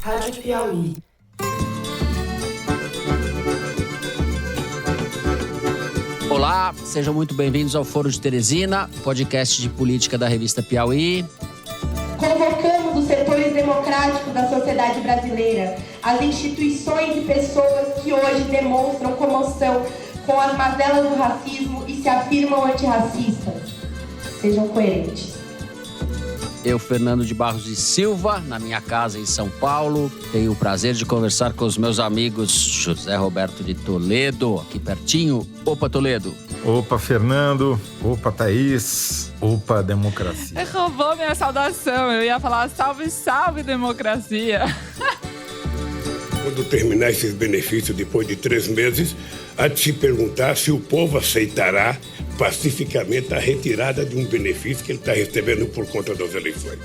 Rádio Piauí. Olá, sejam muito bem-vindos ao Foro de Teresina, podcast de política da revista Piauí. Convocamos os setores democráticos da sociedade brasileira, as instituições e pessoas que hoje demonstram comoção com as mazelas do racismo e se afirmam antirracistas. Sejam coerentes. Eu, Fernando de Barros e Silva, na minha casa em São Paulo, tenho o prazer de conversar com os meus amigos José Roberto de Toledo, aqui pertinho. Opa, Toledo. Opa, Fernando. Opa, Thaís. Opa, democracia. Roubou minha saudação. Eu ia falar salve, salve, democracia. Quando terminar esses benefícios depois de 3 meses, há de se perguntar se o povo aceitará pacificamente a retirada de um benefício que ele está recebendo por conta das eleições.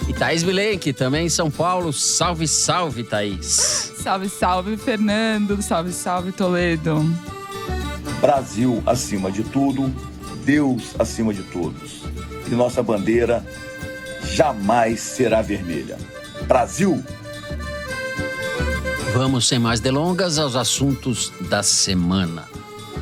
E Thaís Bilenque, também em São Paulo. Salve, salve, Thaís. Salve, salve, Fernando. Salve, salve, Toledo. Brasil acima de tudo, Deus acima de todos. E nossa bandeira jamais será vermelha. Brasil! Vamos, sem mais delongas, aos assuntos da semana.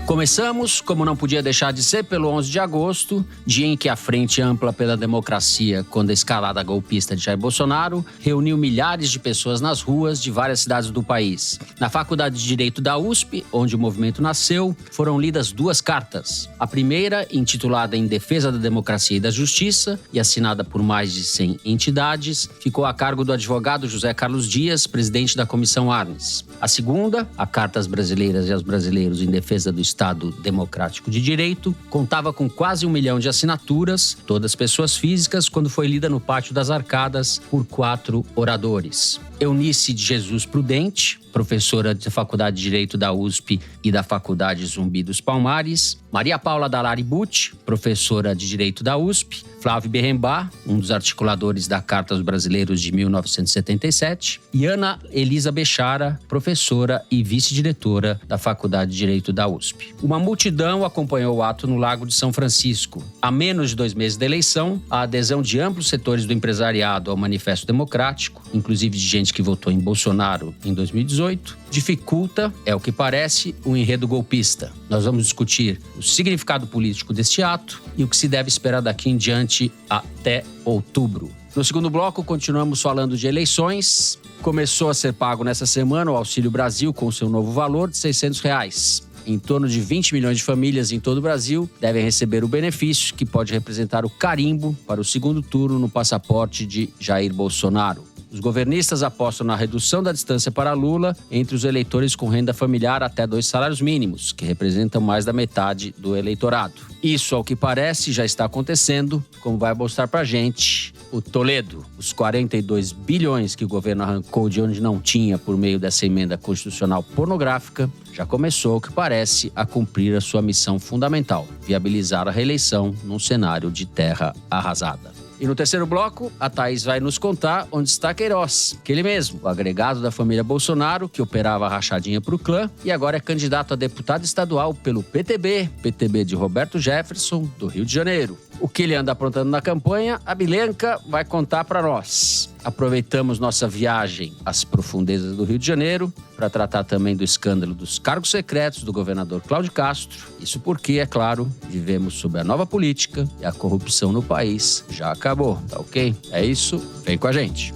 Começamos, como não podia deixar de ser, pelo 11 de agosto, dia em que a Frente Ampla pela Democracia, contra a escalada golpista de Jair Bolsonaro, reuniu milhares de pessoas nas ruas de várias cidades do país. Na Faculdade de Direito da USP, onde o movimento nasceu, foram lidas 2 cartas. A primeira, intitulada Em Defesa da Democracia e da Justiça, e assinada por mais de 100 entidades, ficou a cargo do advogado José Carlos Dias, presidente da Comissão Arnes. A segunda, a Carta às Brasileiras e aos Brasileiros em Defesa do Estado Democrático de Direito, contava com quase 1 milhão de assinaturas, todas pessoas físicas, quando foi lida no Pátio das Arcadas por 4 oradores. Eunice de Jesus Prudente, professora da Faculdade de Direito da USP e da Faculdade Zumbi dos Palmares. Maria Paula Dalari Butti, professora de Direito da USP. Flávio Berrembá, um dos articuladores da Carta aos Brasileiros de 1977. E Ana Elisa Bechara, professora e vice-diretora da Faculdade de Direito da USP. Uma multidão acompanhou o ato no Lago de São Francisco. Há menos de 2 meses da eleição, a adesão de amplos setores do empresariado ao Manifesto Democrático, inclusive de gente que votou em Bolsonaro em 2018, dificulta, é o que parece, um enredo golpista. Nós vamos discutir o significado político deste ato e o que se deve esperar daqui em diante até outubro. No segundo bloco, continuamos falando de eleições. Começou a ser pago nessa semana o Auxílio Brasil com seu novo valor de R$ 600. Em torno de 20 milhões de famílias em todo o Brasil devem receber o benefício que pode representar o carimbo para o segundo turno no passaporte de Jair Bolsonaro. Os governistas apostam na redução da distância para Lula entre os eleitores com renda familiar até 2 salários mínimos, que representam mais da metade do eleitorado. Isso, ao que parece, já está acontecendo, como vai mostrar pra gente o Toledo. Os 42 bilhões que o governo arrancou de onde não tinha por meio dessa emenda constitucional pornográfica já começou, ao que parece, a cumprir a sua missão fundamental: viabilizar a reeleição num cenário de terra arrasada. E no terceiro bloco, a Thaís vai nos contar onde está Queiroz, aquele mesmo, o agregado da família Bolsonaro, que operava a rachadinha para o clã e agora é candidato a deputado estadual pelo PTB de Roberto Jefferson, do Rio de Janeiro. O que ele anda aprontando na campanha, a Bilenca vai contar para nós. Aproveitamos nossa viagem às profundezas do Rio de Janeiro para tratar também do escândalo dos cargos secretos do governador Cláudio Castro. Isso porque, é claro, vivemos sob a nova política e a corrupção no país já acabou, tá ok? É isso, vem com a gente.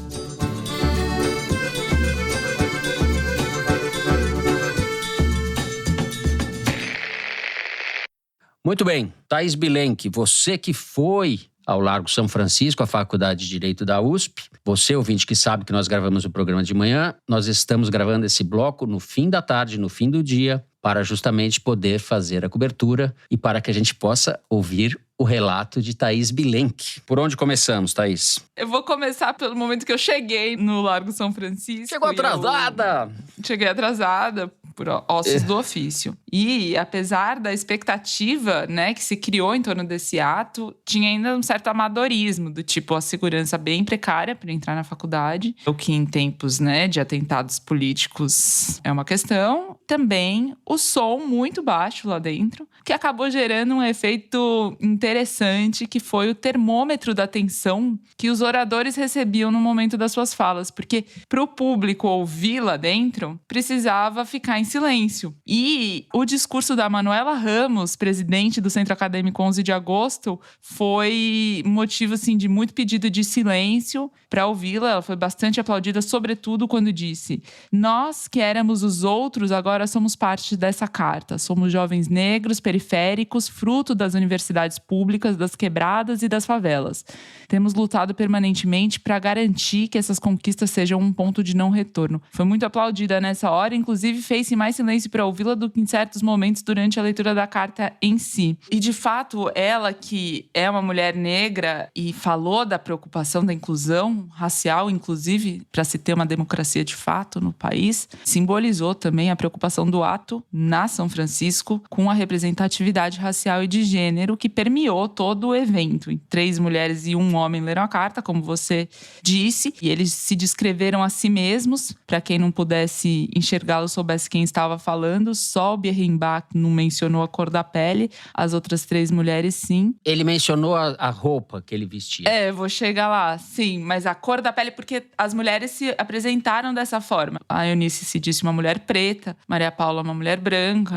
Muito bem, Thaís Bilenque, você que foi ao Largo São Francisco, a Faculdade de Direito da USP. Você, ouvinte, que sabe que nós gravamos o programa de manhã, nós estamos gravando esse bloco no fim da tarde, no fim do dia, para justamente poder fazer a cobertura e para que a gente possa ouvir o relato de Thaís Bilenque. Por onde começamos, Thaís? Eu vou começar pelo momento que eu cheguei no Largo São Francisco. Chegou atrasada! Cheguei atrasada, por ossos do ofício. E, apesar da expectativa, né, que se criou em torno desse ato, tinha ainda um certo amadorismo, do tipo a segurança bem precária para entrar na faculdade, o que em tempos, né, de atentados políticos é uma questão. Também o som muito baixo lá dentro, que acabou gerando um efeito interessante, que foi o termômetro da tensão que os oradores recebiam no momento das suas falas. Porque para o público ouvir lá dentro, precisava ficar em silêncio. E o discurso da Manuela Ramos, presidente do Centro Acadêmico 11 de Agosto, foi motivo assim, de muito pedido de silêncio para ouvi-la. Ela foi bastante aplaudida, sobretudo quando disse: nós que éramos os outros, agora somos parte dessa carta. Somos jovens negros, periféricos, fruto das universidades públicas, das quebradas e das favelas. Temos lutado permanentemente para garantir que essas conquistas sejam um ponto de não retorno. Foi muito aplaudida nessa hora, inclusive fez-se mais silêncio para ouvi-la do que em certos momentos durante a leitura da carta em si. E, de fato, ela, que é uma mulher negra e falou da preocupação da inclusão racial, inclusive, para se ter uma democracia de fato no país, simbolizou também a preocupação do ato na São Francisco com a representatividade racial e de gênero que permeou todo o evento. 3 mulheres e 1 homem leram a carta, como você disse, e eles se descreveram a si mesmos. Para quem não pudesse enxergá-lo, soubesse quem estava falando, só o Bierrenbach não mencionou a cor da pele, as outras 3 mulheres sim. Ele mencionou a roupa que ele vestia. Vou chegar lá, sim, mas a cor da pele, porque as mulheres se apresentaram dessa forma. A Eunice se disse uma mulher preta, Maria Paula uma mulher branca,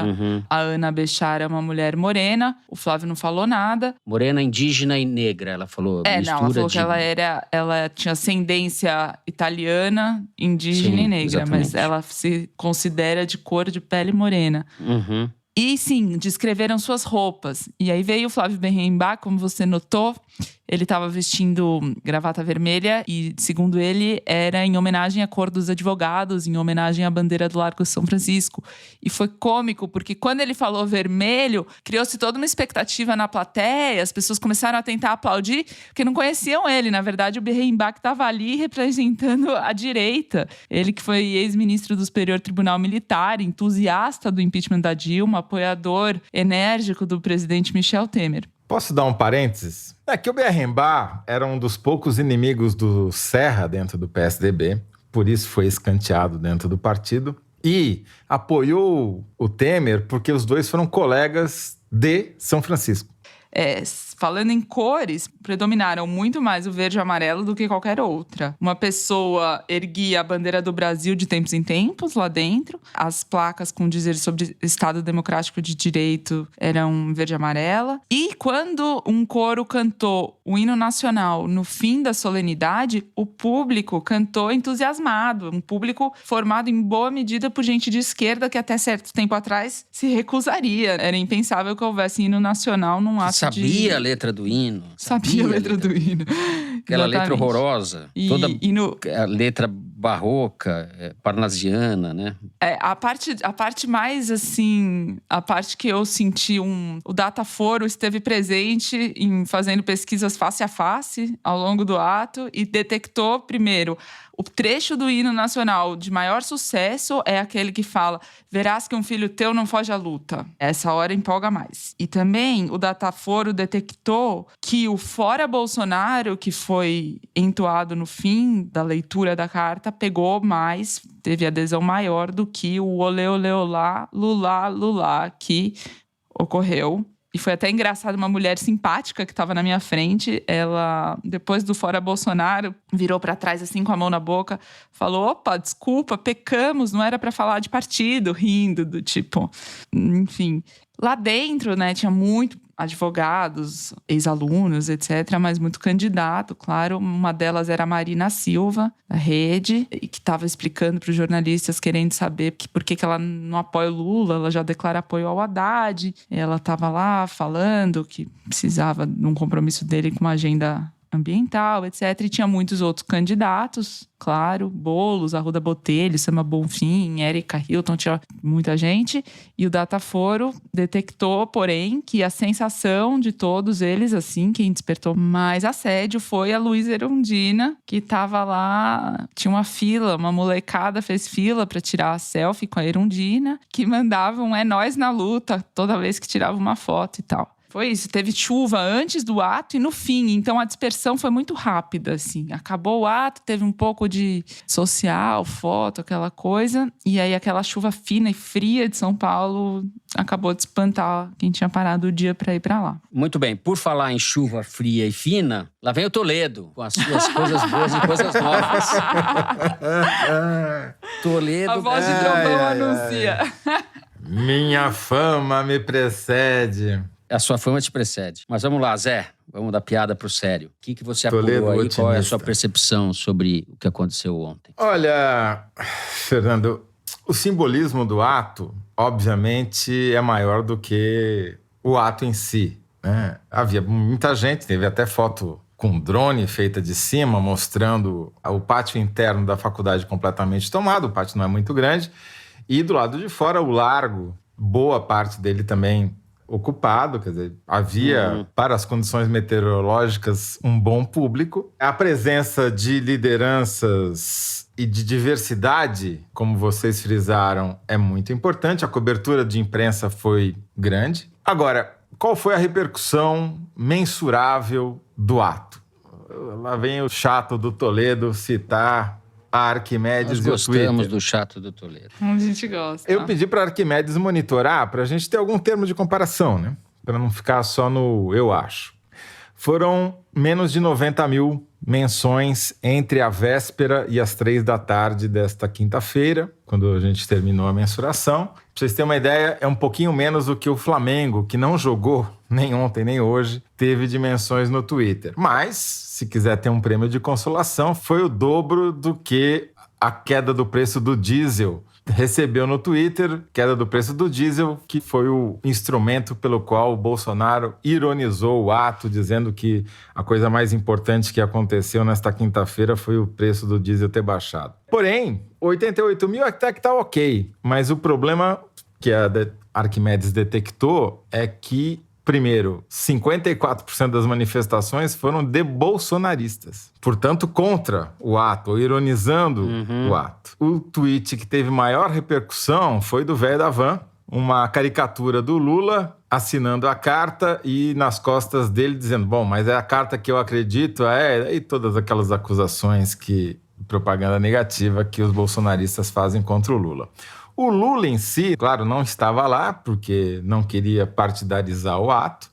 a Ana Bechara uma mulher morena, o Flávio não falou nada. Morena, indígena e negra, ela falou. Ela falou que ela tinha ascendência italiana, indígena e negra, exatamente. Mas ela se considera de cor de pele morena. E sim, descreveram suas roupas. E aí veio o Flávio Bierrenbach, como você notou. Ele estava vestindo gravata vermelha e, segundo ele, era em homenagem à cor dos advogados, em homenagem à bandeira do Largo São Francisco. E foi cômico, porque quando ele falou vermelho, criou-se toda uma expectativa na plateia, as pessoas começaram a tentar aplaudir, porque não conheciam ele. Na verdade, o Bierrenbach estava ali representando a direita. Ele que foi ex-ministro do Superior Tribunal Militar, entusiasta do impeachment da Dilma, apoiador enérgico do presidente Michel Temer. Posso dar um parênteses? É que o Bierrenbach era um dos poucos inimigos do Serra dentro do PSDB, por isso foi escanteado dentro do partido, e apoiou o Temer porque os dois foram colegas de São Francisco. Falando em cores, predominaram muito mais o verde e o amarelo do que qualquer outra. Uma pessoa erguia a bandeira do Brasil de tempos em tempos lá dentro. As placas com dizer sobre Estado Democrático de Direito eram verde e amarela. E quando um coro cantou o hino nacional no fim da solenidade, o público cantou entusiasmado. Um público formado em boa medida por gente de esquerda que até certo tempo atrás se recusaria. Era impensável que houvesse hino nacional num ato Sabia a letra do hino. Sabia a letra do hino. Aquela letra horrorosa. Toda a letra barroca, parnasiana, né? A parte mais, assim... A parte que eu senti o Dataforo esteve presente em fazendo pesquisas face a face ao longo do ato e detectou, primeiro, o trecho do hino nacional de maior sucesso é aquele que fala: verás que um filho teu não foge à luta. Essa hora empolga mais. E também o Dataforo detectou que o Fora Bolsonaro, que foi entoado no fim da leitura da carta, pegou mais, teve adesão maior do que o olê, olê, olá, lulá, lulá, que ocorreu. E foi até engraçado, uma mulher simpática que estava na minha frente, ela, depois do Fora Bolsonaro, virou para trás assim com a mão na boca, falou: opa, desculpa, pecamos, não era para falar de partido, rindo, do tipo... Enfim, lá dentro, né, tinha muito advogados, ex-alunos, etc., mas muito candidato, claro. Uma delas era a Marina Silva, da Rede, e que estava explicando para os jornalistas, querendo saber por que ela não apoia o Lula. Ela já declara apoio ao Haddad. Ela estava lá falando que precisava de um compromisso dele com uma agenda ambiental, etc. E tinha muitos outros candidatos, claro, Boulos, Arruda Botelho, Sama Bonfim, Érica Hilton, tinha muita gente. E o Dataforo detectou, porém, que a sensação de todos eles, assim, quem despertou mais assédio foi a Luísa Erundina, que estava lá, tinha uma fila, uma molecada fez fila para tirar a selfie com a Erundina, que mandava um "é nós na luta" toda vez que tirava uma foto e tal. Foi isso, teve chuva antes do ato e no fim, então a dispersão foi muito rápida, assim. Acabou o ato, teve um pouco de social, foto, aquela coisa, e aí aquela chuva fina e fria de São Paulo acabou de espantar quem tinha parado o dia para ir para lá. Muito bem, por falar em chuva fria e fina, lá vem o Toledo, com as suas coisas boas e coisas novas. Toledo... A voz de trovão anuncia. Minha fama me precede. A sua fama te precede. Mas vamos lá, Zé. Vamos dar piada pro sério. O que você Toledo apurou aí? otimista. Qual é a sua percepção sobre o que aconteceu ontem? Olha, Fernando, o simbolismo do ato, obviamente, é maior do que o ato em si, né? Havia muita gente, teve até foto com drone feita de cima, mostrando o pátio interno da faculdade completamente tomado. O pátio não é muito grande. E do lado de fora, o largo, boa parte dele também ocupado, quer dizer, havia, para as condições meteorológicas, um bom público. A presença de lideranças e de diversidade, como vocês frisaram, é muito importante. A cobertura de imprensa foi grande. Agora, qual foi a repercussão mensurável do ato? Lá vem o chato do Toledo citar a Arquimedes e o Nós Twitter. gostamos do chato do Toledo. A gente gosta. Eu pedi para a Arquimedes monitorar para a gente ter algum termo de comparação, né? Para não ficar só no eu acho. Foram menos de 90 mil menções entre a véspera e as 3 da tarde desta quinta-feira, quando a gente terminou a mensuração. Para vocês terem uma ideia, é um pouquinho menos do que o Flamengo, que não jogou nem ontem nem hoje, teve de menções no Twitter. Mas, se quiser ter um prêmio de consolação, foi o dobro do que a queda do preço do diesel recebeu no Twitter, queda do preço do diesel, que foi o instrumento pelo qual o Bolsonaro ironizou o ato, dizendo que a coisa mais importante que aconteceu nesta quinta-feira foi o preço do diesel ter baixado. Porém, 88 mil até que tá ok, mas o problema que a Arquimedes detectou é que, primeiro, 54% das manifestações foram de bolsonaristas. Portanto, contra o ato, ou ironizando o ato. O tweet que teve maior repercussão foi do velho da van, uma caricatura do Lula assinando a carta e nas costas dele dizendo, bom, mas é a carta que eu acredito, e todas aquelas acusações propaganda negativa que os bolsonaristas fazem contra o Lula. O Lula em si, claro, não estava lá, porque não queria partidarizar o ato,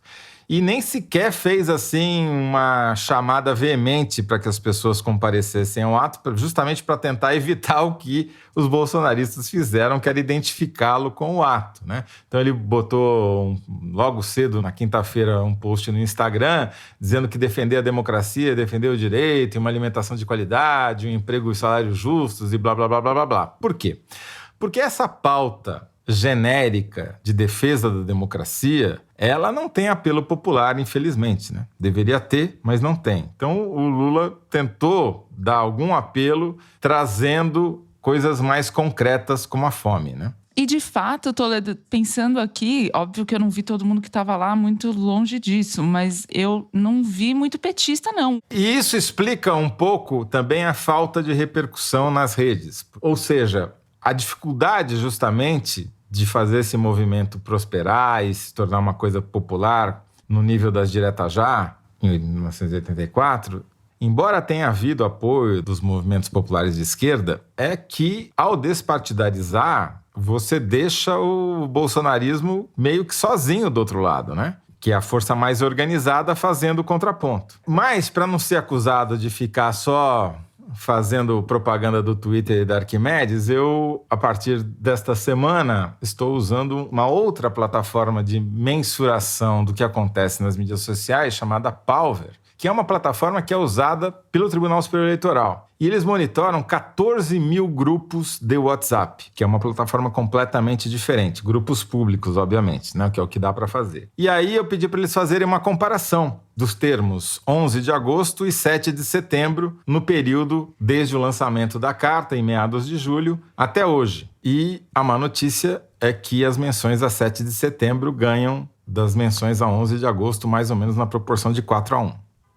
e nem sequer fez, assim, uma chamada veemente para que as pessoas comparecessem ao ato, justamente para tentar evitar o que os bolsonaristas fizeram, que era identificá-lo com o ato, né? Então ele botou, logo cedo, na quinta-feira, um post no Instagram, dizendo que defender a democracia, defender o direito, uma alimentação de qualidade, um emprego e salários justos e blá, blá, blá, blá, blá, blá. Por quê? Porque essa pauta genérica de defesa da democracia, ela não tem apelo popular, infelizmente, né? Deveria ter, mas não tem. Então, o Lula tentou dar algum apelo trazendo coisas mais concretas como a fome, né? E, de fato, Toledo, pensando aqui, óbvio que eu não vi todo mundo que estava lá muito longe disso, mas eu não vi muito petista, não. E isso explica um pouco também a falta de repercussão nas redes. Ou seja, a dificuldade justamente de fazer esse movimento prosperar e se tornar uma coisa popular no nível das diretas já, em 1984, embora tenha havido apoio dos movimentos populares de esquerda, é que ao despartidarizar, você deixa o bolsonarismo meio que sozinho do outro lado, né? Que é a força mais organizada fazendo o contraponto. Mas, para não ser acusado de ficar só fazendo propaganda do Twitter e da Arquimedes, eu, a partir desta semana, estou usando uma outra plataforma de mensuração do que acontece nas mídias sociais, chamada Palver, que é uma plataforma que é usada pelo Tribunal Superior Eleitoral. E eles monitoram 14 mil grupos de WhatsApp, que é uma plataforma completamente diferente. Grupos públicos, obviamente, né? Que é o que dá para fazer. E aí eu pedi para eles fazerem uma comparação dos termos 11 de agosto e 7 de setembro, no período desde o lançamento da carta, em meados de julho, até hoje. E a má notícia é que as menções a 7 de setembro ganham das menções a 11 de agosto, mais ou menos na proporção de 4-1.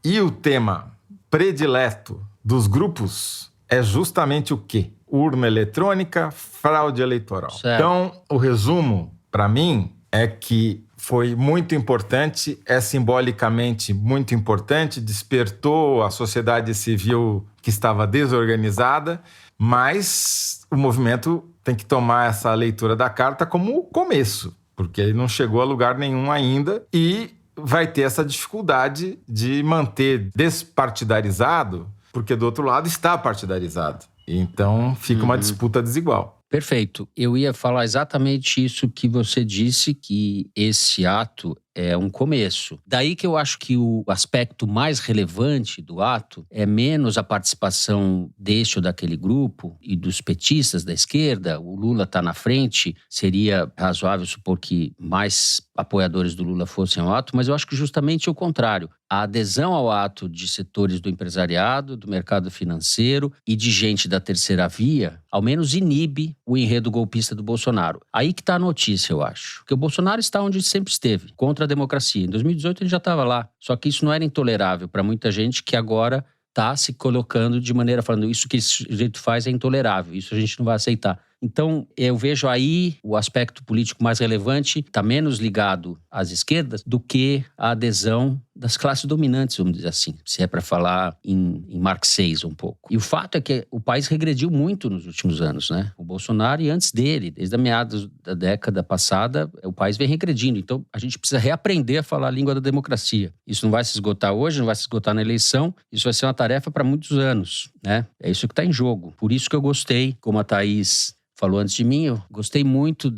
E o tema predileto dos grupos é justamente o quê? Urna eletrônica, fraude eleitoral. Certo. Então, o resumo, para mim, é que foi muito importante, é simbolicamente muito importante, despertou a sociedade civil que estava desorganizada, mas o movimento tem que tomar essa leitura da carta como o começo, porque ele não chegou a lugar nenhum ainda e vai ter essa dificuldade de manter despartidarizado, porque do outro lado está partidarizado. Então fica uma disputa desigual. Perfeito. Eu ia falar exatamente isso que você disse, que esse ato é um começo. Daí que eu acho que o aspecto mais relevante do ato é menos a participação deste ou daquele grupo e dos petistas da esquerda. O Lula está na frente, seria razoável supor que mais apoiadores do Lula fossem ao ato, mas eu acho que justamente o contrário. A adesão ao ato de setores do empresariado, do mercado financeiro e de gente da terceira via, ao menos inibe o enredo golpista do Bolsonaro. Aí que está a notícia, eu acho. Porque o Bolsonaro está onde sempre esteve, contra a democracia. Em 2018 ele já estava lá. Só que isso não era intolerável para muita gente que agora está se colocando de maneira, falando isso que esse sujeito faz é intolerável, isso a gente não vai aceitar. Então, eu vejo aí o aspecto político mais relevante está menos ligado às esquerdas do que a adesão das classes dominantes, vamos dizer assim, se é para falar em marxês um pouco. E o fato é que o país regrediu muito nos últimos anos, né? O Bolsonaro e antes dele, desde a meados da década passada, o país vem regredindo. Então, a gente precisa reaprender a falar a língua da democracia. Isso não vai se esgotar hoje, não vai se esgotar na eleição, isso vai ser uma tarefa para muitos anos, né? É isso que está em jogo. Por isso que eu gostei, como a Thaís falou antes de mim, eu gostei muito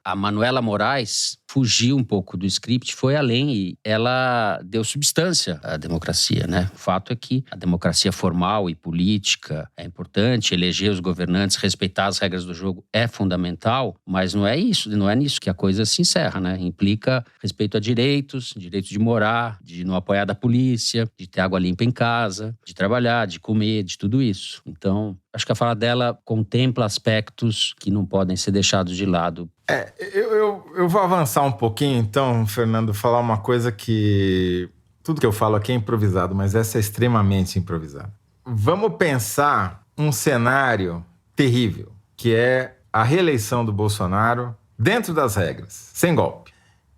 a Manuela Moraes fugiu um pouco do script, foi além e ela deu substância à democracia, né? O fato é que a democracia formal e política é importante, eleger os governantes, respeitar as regras do jogo é fundamental, mas não é isso, não é nisso que a coisa se encerra, né? Implica respeito a direitos, direito de morar, de não apoiar da polícia, de ter água limpa em casa, de trabalhar, de comer, de tudo isso. Então, acho que a fala dela contempla aspectos que não podem ser deixados de lado. Eu vou avançar um pouquinho, então, Fernando, falar uma coisa que... Tudo que eu falo aqui é improvisado, mas essa é extremamente improvisada. Vamos pensar um cenário terrível, que é a reeleição do Bolsonaro dentro das regras, sem golpe.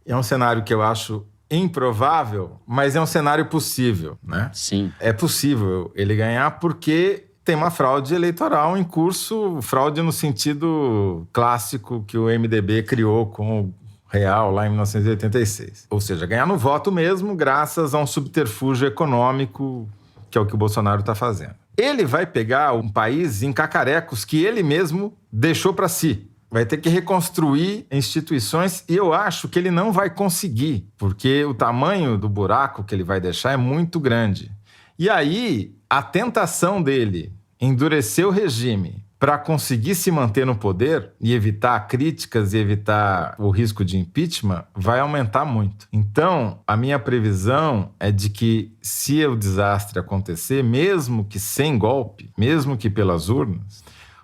É um cenário que eu acho improvável, mas é um cenário possível, né? Sim. É possível ele ganhar porque tem uma fraude eleitoral em curso, fraude no sentido clássico que o MDB criou com o Real lá em 1986. Ou seja, ganhar no voto mesmo graças a um subterfúgio econômico, que é o que o Bolsonaro está fazendo. Ele vai pegar um país em cacarecos que ele mesmo deixou para si. Vai ter que reconstruir instituições e eu acho que ele não vai conseguir, porque o tamanho do buraco que ele vai deixar é muito grande. E aí, a tentação dele endurecer o regime para conseguir se manter no poder e evitar críticas e evitar o risco de impeachment vai aumentar muito. Então, a minha previsão é de que, se o desastre acontecer, mesmo que sem golpe, mesmo que pelas urnas,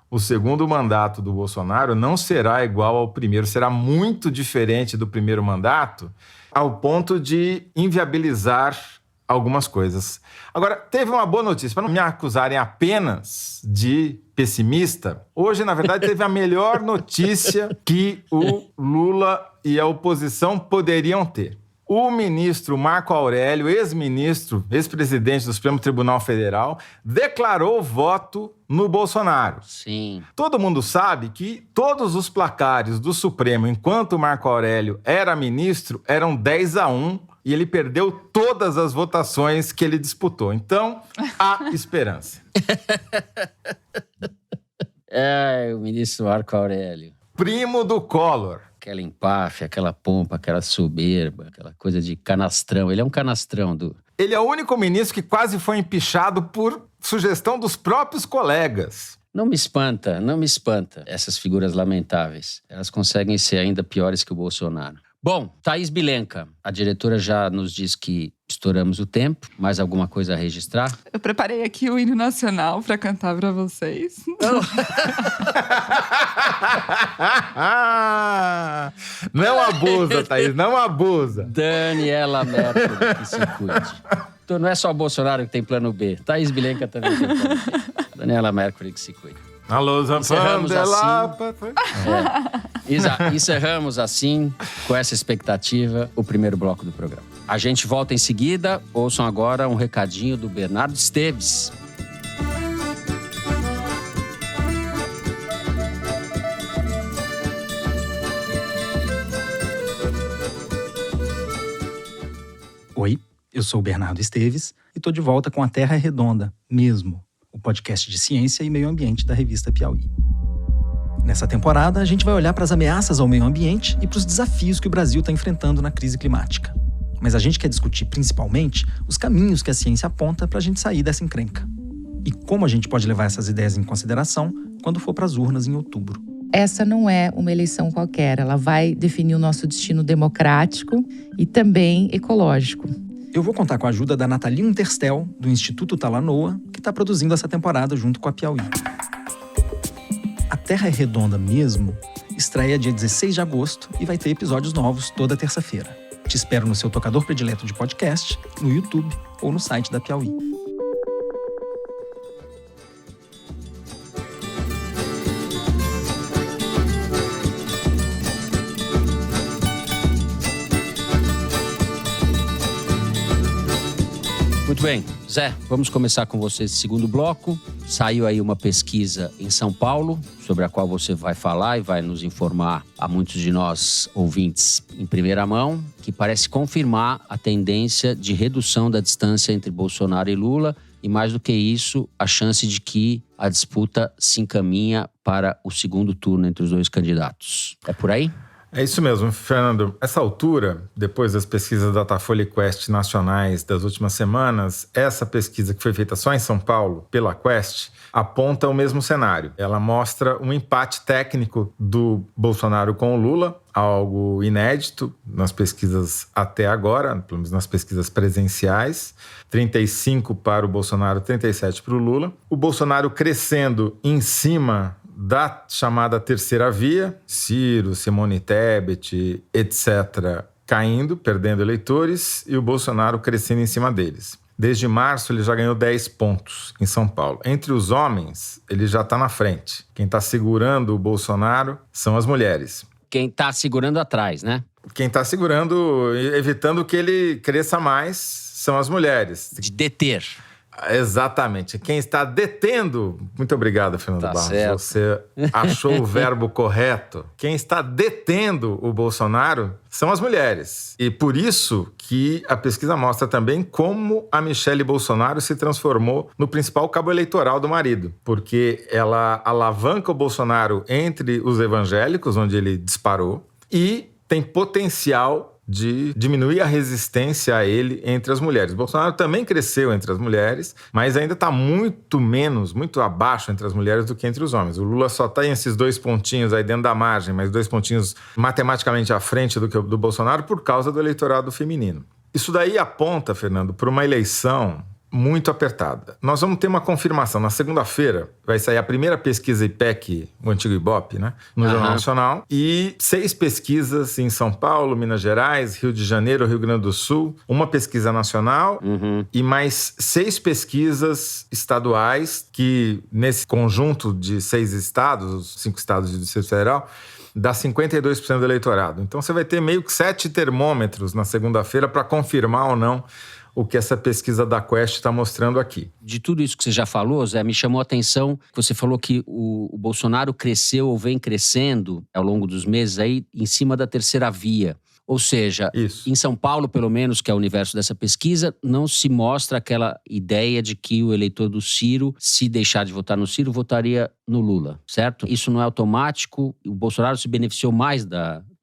o segundo mandato do Bolsonaro não será igual ao primeiro, será muito diferente do primeiro mandato, ao ponto de inviabilizar algumas coisas. Agora, teve uma boa notícia, para não me acusarem apenas de pessimista, hoje, na verdade, teve a melhor notícia que o Lula e a oposição poderiam ter. O ministro Marco Aurélio, ex-ministro, ex-presidente do Supremo Tribunal Federal, declarou voto no Bolsonaro. Sim. Todo mundo sabe que todos os placares do Supremo, enquanto Marco Aurélio era ministro, eram 10-1, e ele perdeu todas as votações que ele disputou. Então, há esperança. O ministro Marco Aurélio. Primo do Collor. Aquela empáfia, aquela pompa, aquela soberba, aquela coisa de canastrão. Ele é um canastrão do... Ele é o único ministro que quase foi empichado por sugestão dos próprios colegas. Não me espanta essas figuras lamentáveis. Elas conseguem ser ainda piores que o Bolsonaro. Bom, Thaís Bilenka, a diretora já nos diz que estouramos o tempo. Mais alguma coisa a registrar? Eu preparei aqui o hino nacional para cantar para vocês. Não abusa, Thaís, não abusa. Daniela Mercury, que se cuide. Então não é só o Bolsonaro que tem plano B. Thaís Bilenka também tem plano B. Daniela Mercury, que se cuide. Alô, Encerramos Encerramos assim, com essa expectativa, o primeiro bloco do programa. A gente volta em seguida. Ouçam agora um recadinho do Bernardo Esteves. Oi, eu sou o Bernardo Esteves e estou de volta com A Terra é Redonda, mesmo, o podcast de ciência e meio ambiente da revista Piauí. Nessa temporada, a gente vai olhar para as ameaças ao meio ambiente e para os desafios que o Brasil está enfrentando na crise climática. Mas a gente quer discutir principalmente os caminhos que a ciência aponta para a gente sair dessa encrenca. E como a gente pode levar essas ideias em consideração quando for para as urnas em outubro. Essa não é uma eleição qualquer, ela vai definir o nosso destino democrático e também ecológico. Eu vou contar com a ajuda da Nathalie Unterstel, do Instituto Talanoa, que está produzindo essa temporada junto com a Piauí. A Terra é Redonda mesmo estreia dia 16 de agosto e vai ter episódios novos toda terça-feira. Te espero no seu tocador predileto de podcast, no YouTube ou no site da Piauí. Muito bem. Zé, vamos começar com você esse segundo bloco. Saiu aí uma pesquisa em São Paulo, sobre a qual você vai falar e vai nos informar a muitos de nós ouvintes em primeira mão, que parece confirmar a tendência de redução da distância entre Bolsonaro e Lula e, mais do que isso, a chance de que a disputa se encaminha para o segundo turno entre os dois candidatos. É por aí? É isso mesmo, Fernando. Essa altura, depois das pesquisas Datafolha e Quest nacionais das últimas semanas, essa pesquisa que foi feita só em São Paulo, pela Quest, aponta o mesmo cenário. Ela mostra um empate técnico do Bolsonaro com o Lula, algo inédito nas pesquisas até agora, pelo menos nas pesquisas presenciais. 35 para o Bolsonaro, 37 para o Lula. O Bolsonaro crescendo em cima da chamada terceira via, Ciro, Simone Tebet, etc., caindo, perdendo eleitores, e o Bolsonaro crescendo em cima deles. Desde março, ele já ganhou 10 pontos em São Paulo. Entre os homens, ele já está na frente. Quem está segurando o Bolsonaro são as mulheres. Quem está segurando atrás, né? Quem está segurando, evitando que ele cresça mais, são as mulheres. De deter. Exatamente. Quem está detendo... Muito obrigado, Fernando Barros. Certo. Você achou o verbo correto. Quem está detendo o Bolsonaro são as mulheres. E por isso que a pesquisa mostra também como a Michelle Bolsonaro se transformou no principal cabo eleitoral do marido. Porque ela alavanca o Bolsonaro entre os evangélicos, onde ele disparou, e tem potencial de diminuir a resistência a ele entre as mulheres. Bolsonaro também cresceu entre as mulheres, mas ainda está muito abaixo entre as mulheres do que entre os homens. O Lula só está em esses 2 pontinhos aí dentro da margem, mas 2 pontinhos matematicamente à frente do Bolsonaro por causa do eleitorado feminino. Isso daí aponta, Fernando, para uma eleição muito apertada. Nós vamos ter uma confirmação. Na segunda-feira vai sair a primeira pesquisa IPEC, o antigo Ibope, né? No Jornal Nacional. E 6 pesquisas em São Paulo, Minas Gerais, Rio de Janeiro, Rio Grande do Sul. Uma pesquisa nacional e mais 6 pesquisas estaduais que, nesse conjunto de 6 estados, os 5 estados do Distrito Federal, dá 52% do eleitorado. Então você vai ter meio que 7 termômetros na segunda-feira para confirmar ou não o que essa pesquisa da Quest está mostrando aqui. De tudo isso que você já falou, Zé, me chamou a atenção que você falou que o Bolsonaro cresceu ou vem crescendo ao longo dos meses aí em cima da terceira via. Ou seja, em São Paulo, pelo menos, que é o universo dessa pesquisa, não se mostra aquela ideia de que o eleitor do Ciro, se deixar de votar no Ciro, votaria no Lula, certo? Isso não é automático? O Bolsonaro se beneficiou mais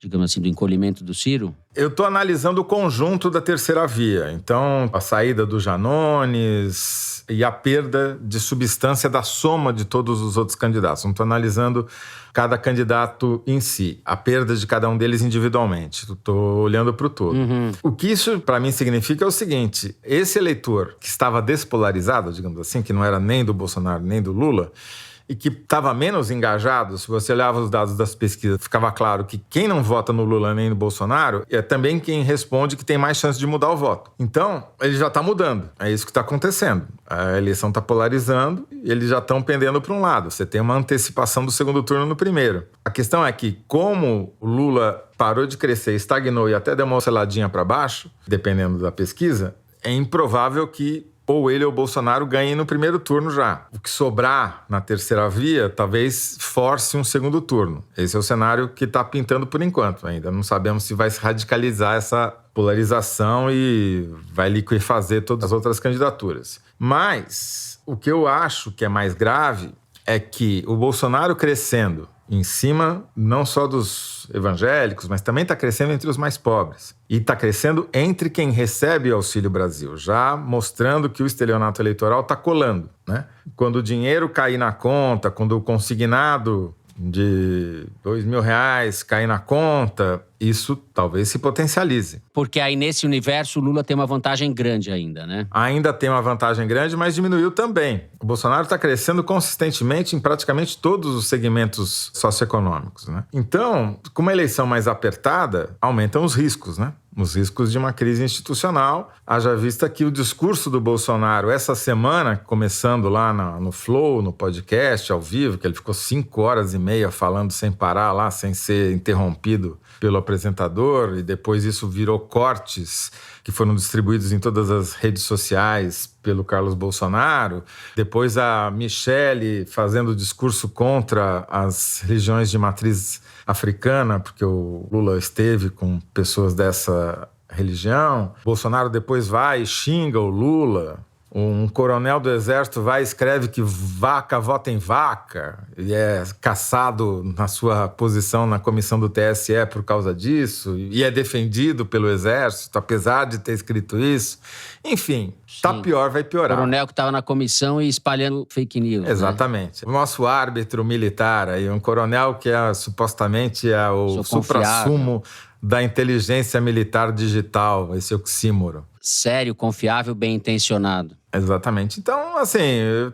digamos assim, do encolhimento do Ciro? Eu estou analisando o conjunto da terceira via. Então, a saída do Janones e a perda de substância da soma de todos os outros candidatos. Não estou analisando cada candidato em si, a perda de cada um deles individualmente. Estou olhando para o todo. O que isso, para mim, significa é o seguinte: esse eleitor que estava despolarizado, digamos assim, que não era nem do Bolsonaro nem do Lula, e que estava menos engajado, se você olhava os dados das pesquisas, ficava claro que quem não vota no Lula nem no Bolsonaro é também quem responde que tem mais chance de mudar o voto. Então, ele já está mudando. É isso que está acontecendo. A eleição está polarizando e eles já estão pendendo para um lado. Você tem uma antecipação do segundo turno no primeiro. A questão é que, como o Lula parou de crescer, estagnou e até deu uma osciladinha para baixo, dependendo da pesquisa, é improvável que ou ele ou o Bolsonaro ganhem no primeiro turno já. O que sobrar na terceira via talvez force um segundo turno. Esse é o cenário que está pintando por enquanto. Ainda não sabemos se vai se radicalizar essa polarização e vai liquefazer todas as outras candidaturas. Mas o que eu acho que é mais grave é que o Bolsonaro crescendo em cima não só dos evangélicos, mas também está crescendo entre os mais pobres. E está crescendo entre quem recebe o Auxílio Brasil, já mostrando que o estelionato eleitoral está colando, né? Quando o dinheiro cair na conta, quando o consignado de R$2.000 cair na conta, isso talvez se potencialize. Porque aí nesse universo o Lula tem uma vantagem grande ainda, né? Ainda tem uma vantagem grande, mas diminuiu também. O Bolsonaro está crescendo consistentemente em praticamente todos os segmentos socioeconômicos, né? Então, com uma eleição mais apertada, aumentam os riscos, né? Os riscos de uma crise institucional. Haja vista que o discurso do Bolsonaro essa semana, começando lá no Flow, no podcast, ao vivo, que ele ficou 5 horas e meia falando sem parar lá, sem ser interrompido pelo apresentador, e depois isso virou cortes que foram distribuídos em todas as redes sociais pelo Carlos Bolsonaro. Depois a Michelle fazendo discurso contra as religiões de matriz africana, porque o Lula esteve com pessoas dessa religião. Bolsonaro depois vai e xinga o Lula. Um coronel do exército vai e escreve que vaca vota em vaca e é caçado na sua posição na comissão do TSE por causa disso e é defendido pelo exército, apesar de ter escrito isso. Enfim, tá pior, vai piorar. O coronel que estava na comissão e espalhando fake news. Exatamente. Né? O nosso árbitro militar aí, um coronel que supostamente é o suprassumo da inteligência militar digital, esse oxímoro. Sério, confiável, bem intencionado. Exatamente. Então, assim,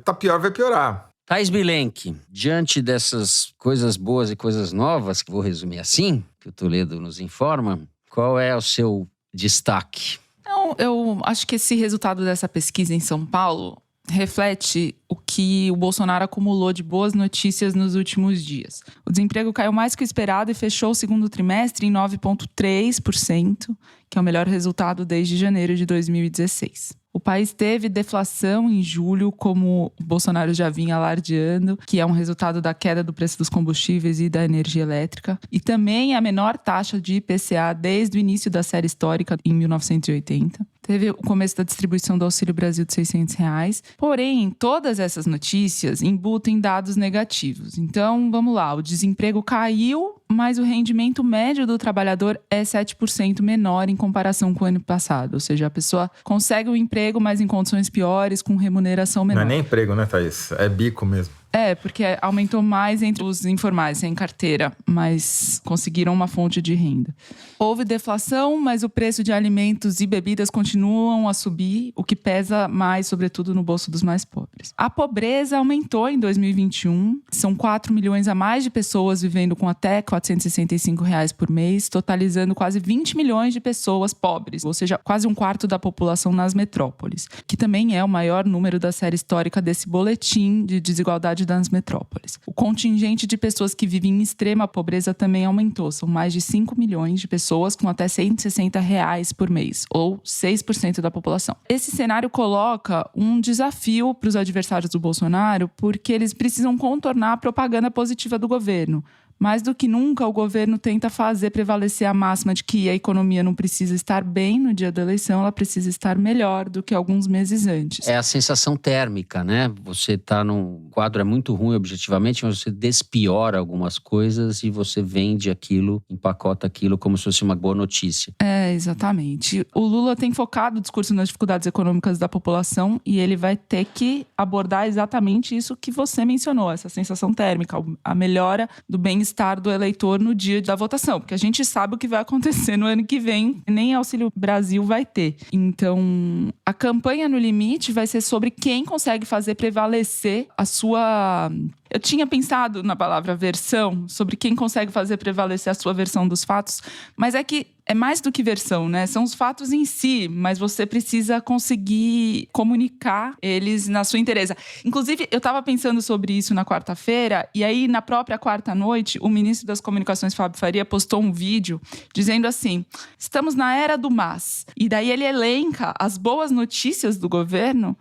tá pior, vai piorar. Thaís Bilenque, diante dessas coisas boas e coisas novas, que vou resumir assim, que o Toledo nos informa, qual é o seu destaque? Então, eu acho que esse resultado dessa pesquisa em São Paulo reflete o que o Bolsonaro acumulou de boas notícias nos últimos dias. O desemprego caiu mais que o esperado e fechou o segundo trimestre em 9,3%, que é o melhor resultado desde janeiro de 2016. O país teve deflação em julho, como o Bolsonaro já vinha alardeando, que é um resultado da queda do preço dos combustíveis e da energia elétrica. E também a menor taxa de IPCA desde o início da série histórica, em 1980. Teve o começo da distribuição do Auxílio Brasil de R$600. Porém, todas essas notícias embutem dados negativos. Então, vamos lá. O desemprego caiu, mas o rendimento médio do trabalhador é 7% menor em comparação com o ano passado. Ou seja, a pessoa consegue um emprego, mas em condições piores, com remuneração menor. Não é nem emprego, né, Thaís? É bico mesmo. É, porque aumentou mais entre os informais, sem carteira, mas conseguiram uma fonte de renda. Houve deflação, mas o preço de alimentos e bebidas continuam a subir, o que pesa mais, sobretudo, no bolso dos mais pobres. A pobreza aumentou em 2021. São 4 milhões a mais de pessoas vivendo com até R$465 por mês, totalizando quase 20 milhões de pessoas pobres, ou seja, quase 1/4 da população nas metrópoles, que também é o maior número da série histórica desse boletim de desigualdade das metrópoles. O contingente de pessoas que vivem em extrema pobreza também aumentou. São mais de 5 milhões de pessoas com até R$160 por mês, ou 6% da população. Esse cenário coloca um desafio para os adversários do Bolsonaro, porque eles precisam contornar a propaganda positiva do governo, Mais do que nunca, o governo tenta fazer prevalecer a máxima de que a economia não precisa estar bem no dia da eleição, ela precisa estar melhor do que alguns meses antes. É a sensação térmica, né? Você tá num quadro é muito ruim objetivamente, mas você despiora algumas coisas e você vende aquilo, empacota aquilo como se fosse uma boa notícia. Exatamente. O Lula tem focado o discurso nas dificuldades econômicas da população e ele vai ter que abordar exatamente isso que você mencionou, essa sensação térmica, a melhora do bem-estar do eleitor no dia da votação, porque a gente sabe o que vai acontecer no ano que vem, nem Auxílio Brasil vai ter. Então, a campanha no limite vai ser sobre quem consegue fazer prevalecer a sua... Eu tinha pensado na palavra versão, sobre quem consegue fazer prevalecer a sua versão dos fatos, mas é que é mais do que versão, né? São os fatos em si, mas você precisa conseguir comunicar eles na sua inteireza. Inclusive, eu estava pensando sobre isso na quarta-feira, e aí, na própria quarta-noite, o ministro das Comunicações, Fábio Faria, postou um vídeo dizendo assim: estamos na era do mas. E daí ele elenca as boas notícias do governo.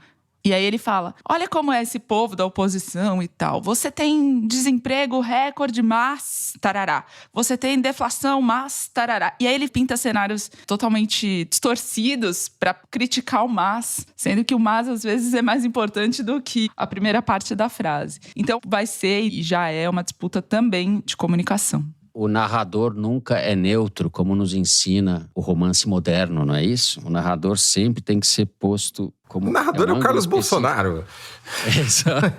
E aí ele fala, olha como é esse povo da oposição e tal. Você tem desemprego recorde, mas tarará. Você tem deflação, mas tarará. E aí ele pinta cenários totalmente distorcidos para criticar o mas, sendo que o mas às vezes é mais importante do que a primeira parte da frase. Então vai ser e já é uma disputa também de comunicação. O narrador nunca é neutro, como nos ensina o romance moderno, não é isso? O narrador sempre tem que ser posto como... O narrador é o Carlos Bolsonaro. Exato.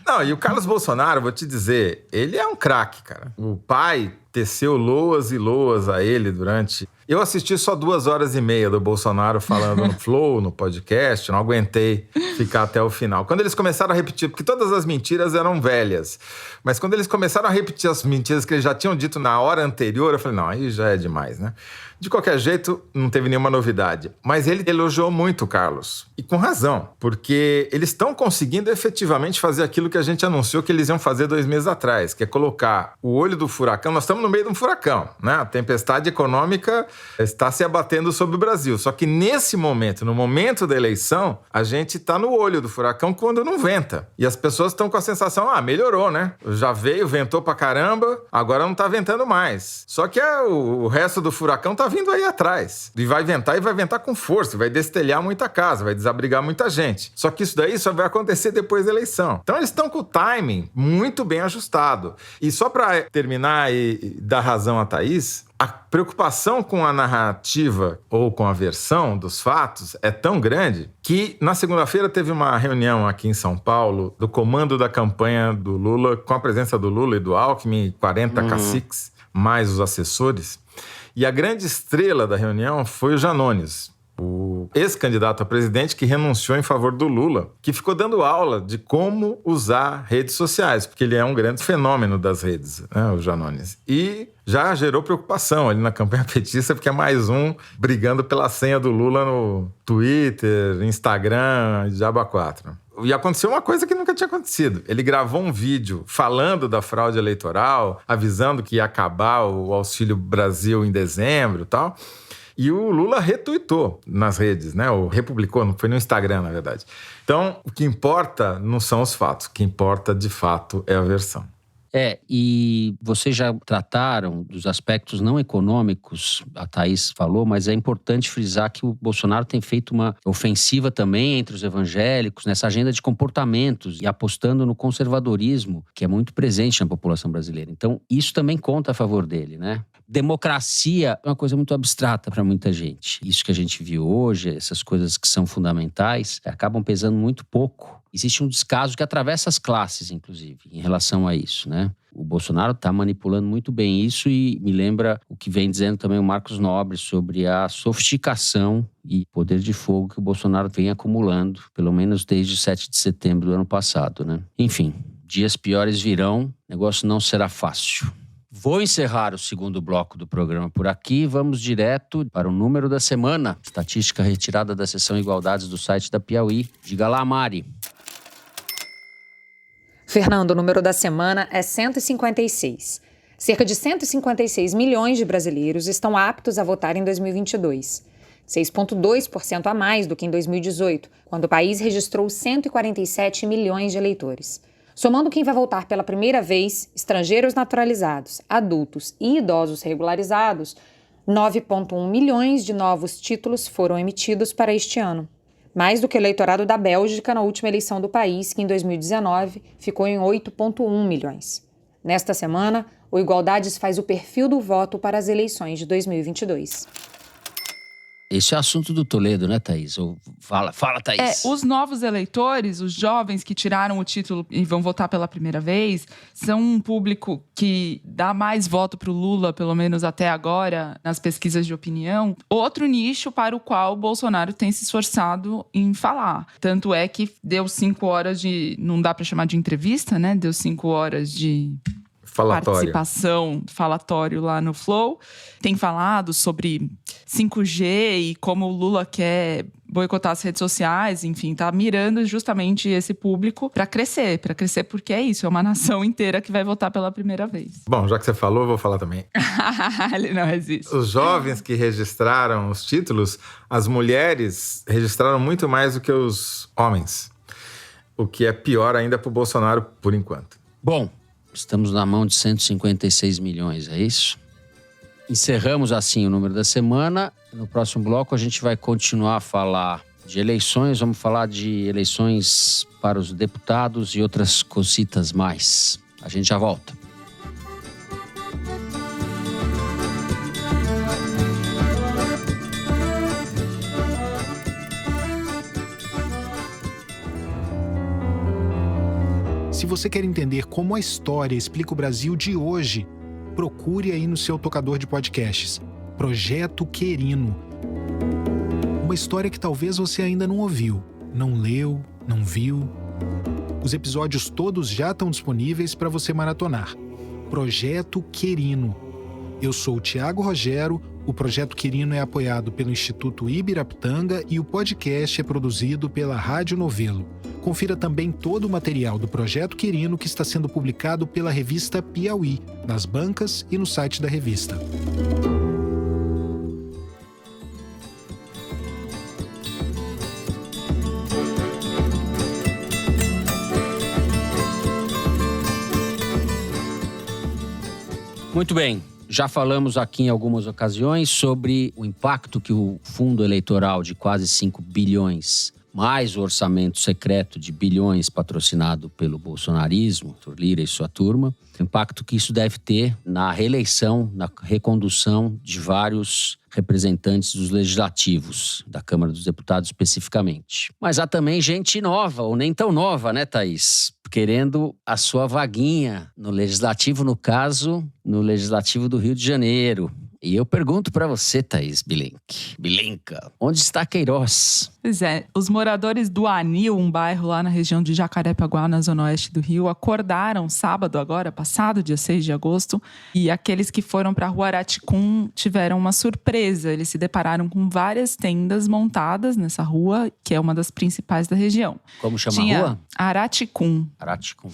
Não, e o Carlos Bolsonaro, vou te dizer, ele é um craque, cara. O pai teceu loas e loas a ele durante... Eu assisti só 2h30 do Bolsonaro falando no Flow, no podcast, não aguentei ficar até o final. Quando eles começaram a repetir, porque todas as mentiras eram velhas, mas quando eles começaram a repetir as mentiras que eles já tinham dito na hora anterior, eu falei, não, aí já é demais, né? De qualquer jeito, não teve nenhuma novidade. Mas ele elogiou muito o Carlos. E com razão, porque eles estão conseguindo efetivamente fazer aquilo que a gente anunciou que eles iam fazer 2 meses atrás, que é colocar o olho do furacão. Nós estamos no meio de um furacão, né? A tempestade econômica está se abatendo sobre o Brasil. Só que nesse momento, no momento da eleição, a gente está no olho do furacão quando não venta. E as pessoas estão com a sensação, melhorou, né? Já veio, ventou pra caramba, agora não tá ventando mais. Só que o resto do furacão tá vindo aí atrás. E vai ventar com força, vai destelhar muita casa, vai desabrigar muita gente. Só que isso daí só vai acontecer depois da eleição. Então eles estão com o timing muito bem ajustado. E só para terminar e dar razão a Thaís, a preocupação com a narrativa ou com a versão dos fatos é tão grande que na segunda-feira teve uma reunião aqui em São Paulo do comando da campanha do Lula, com a presença do Lula e do Alckmin, 40 caciques, mais os assessores. E a grande estrela da reunião foi o Janones, o ex-candidato a presidente que renunciou em favor do Lula, que ficou dando aula de como usar redes sociais, porque ele é um grande fenômeno das redes, né, o Janones. E já gerou preocupação ali na campanha petista, porque é mais um brigando pela senha do Lula no Twitter, Instagram, Diabo 4. E aconteceu uma coisa que nunca tinha acontecido. Ele gravou um vídeo falando da fraude eleitoral, avisando que ia acabar o Auxílio Brasil em dezembro e tal. E o Lula retuitou nas redes, né? Ou republicou, não foi no Instagram, na verdade. Então, o que importa não são os fatos. O que importa, de fato, é a versão. E vocês já trataram dos aspectos não econômicos, a Thaís falou, mas é importante frisar que o Bolsonaro tem feito uma ofensiva também entre os evangélicos, nessa agenda de comportamentos e apostando no conservadorismo, que é muito presente na população brasileira. Então, isso também conta a favor dele, né? Democracia é uma coisa muito abstrata para muita gente. Isso que a gente viu hoje, essas coisas que são fundamentais, acabam pesando muito pouco. Existe um descaso que atravessa as classes, inclusive, em relação a isso, né? O Bolsonaro está manipulando muito bem isso e me lembra o que vem dizendo também o Marcos Nobre sobre a sofisticação e poder de fogo que o Bolsonaro vem acumulando, pelo menos desde 7 de setembro do ano passado, né? Enfim, dias piores virão, o negócio não será fácil. Vou encerrar o segundo bloco do programa por aqui. Vamos direto para o número da semana. Estatística retirada da seção Igualdades do site da Piauí. Diga lá, Mari. Fernando, o número da semana é 156. Cerca de 156 milhões de brasileiros estão aptos a votar em 2022. 6,2% a mais do que em 2018, quando o país registrou 147 milhões de eleitores. Somando quem vai votar pela primeira vez, estrangeiros naturalizados, adultos e idosos regularizados, 9,1 milhões de novos títulos foram emitidos para este ano. Mais do que o eleitorado da Bélgica na última eleição do país, que em 2019 ficou em 8,1 milhões. Nesta semana, o Igualdades faz o perfil do voto para as eleições de 2022. Esse é o assunto do Toledo, né, Thaís? Fala, Thaís. Os novos eleitores, os jovens que tiraram o título e vão votar pela primeira vez, são um público que dá mais voto para o Lula, pelo menos até agora, nas pesquisas de opinião. Outro nicho para o qual o Bolsonaro tem se esforçado em falar. Tanto é que deu 5 horas de... Não dá para chamar de entrevista, né? Deu 5 horas de... participação, falatório lá no Flow. Tem falado sobre 5G e como o Lula quer boicotar as redes sociais, enfim, tá mirando justamente esse público para crescer porque é isso, é uma nação inteira que vai votar pela primeira vez. Bom, já que você falou, eu vou falar também. Ele não resiste. Os jovens que registraram os títulos, as mulheres registraram muito mais do que os homens, o que é pior ainda pro Bolsonaro por enquanto. Bom, estamos na mão de 156 milhões, é isso? Encerramos assim o número da semana. No próximo bloco a gente vai continuar a falar de eleições. Vamos falar de eleições para os deputados e outras cositas mais. A gente já volta. Se você quer entender como a história explica o Brasil de hoje, procure aí no seu tocador de podcasts. Projeto Querino. Uma história que talvez você ainda não ouviu, não leu, não viu. Os episódios todos já estão disponíveis para você maratonar. Projeto Querino. Eu sou o Tiago Rogero, o Projeto Querino é apoiado pelo Instituto Ibirapitanga e o podcast é produzido pela Rádio Novelo. Confira também todo o material do Projeto Querino que está sendo publicado pela revista Piauí, nas bancas e no site da revista. Muito bem. Já falamos aqui em algumas ocasiões sobre o impacto que o fundo eleitoral de quase 5 bilhões, mais o orçamento secreto de bilhões patrocinado pelo bolsonarismo, Arthur Lira e sua turma, o impacto que isso deve ter na reeleição, na recondução de vários representantes dos legislativos, da Câmara dos Deputados especificamente. Mas há também gente nova, ou nem tão nova, né, Thaís? Querendo a sua vaguinha no Legislativo, no caso, no Legislativo do Rio de Janeiro. E eu pergunto para você, Thaís Bilenca, onde está Queiroz? Pois é, os moradores do Anil, um bairro lá na região de Jacarepaguá, na zona oeste do Rio, acordaram sábado agora, passado, dia 6 de agosto, e aqueles que foram para a Rua Araticum tiveram uma surpresa. Eles se depararam com várias tendas montadas nessa rua, que é uma das principais da região. Como chama a rua? Araticum.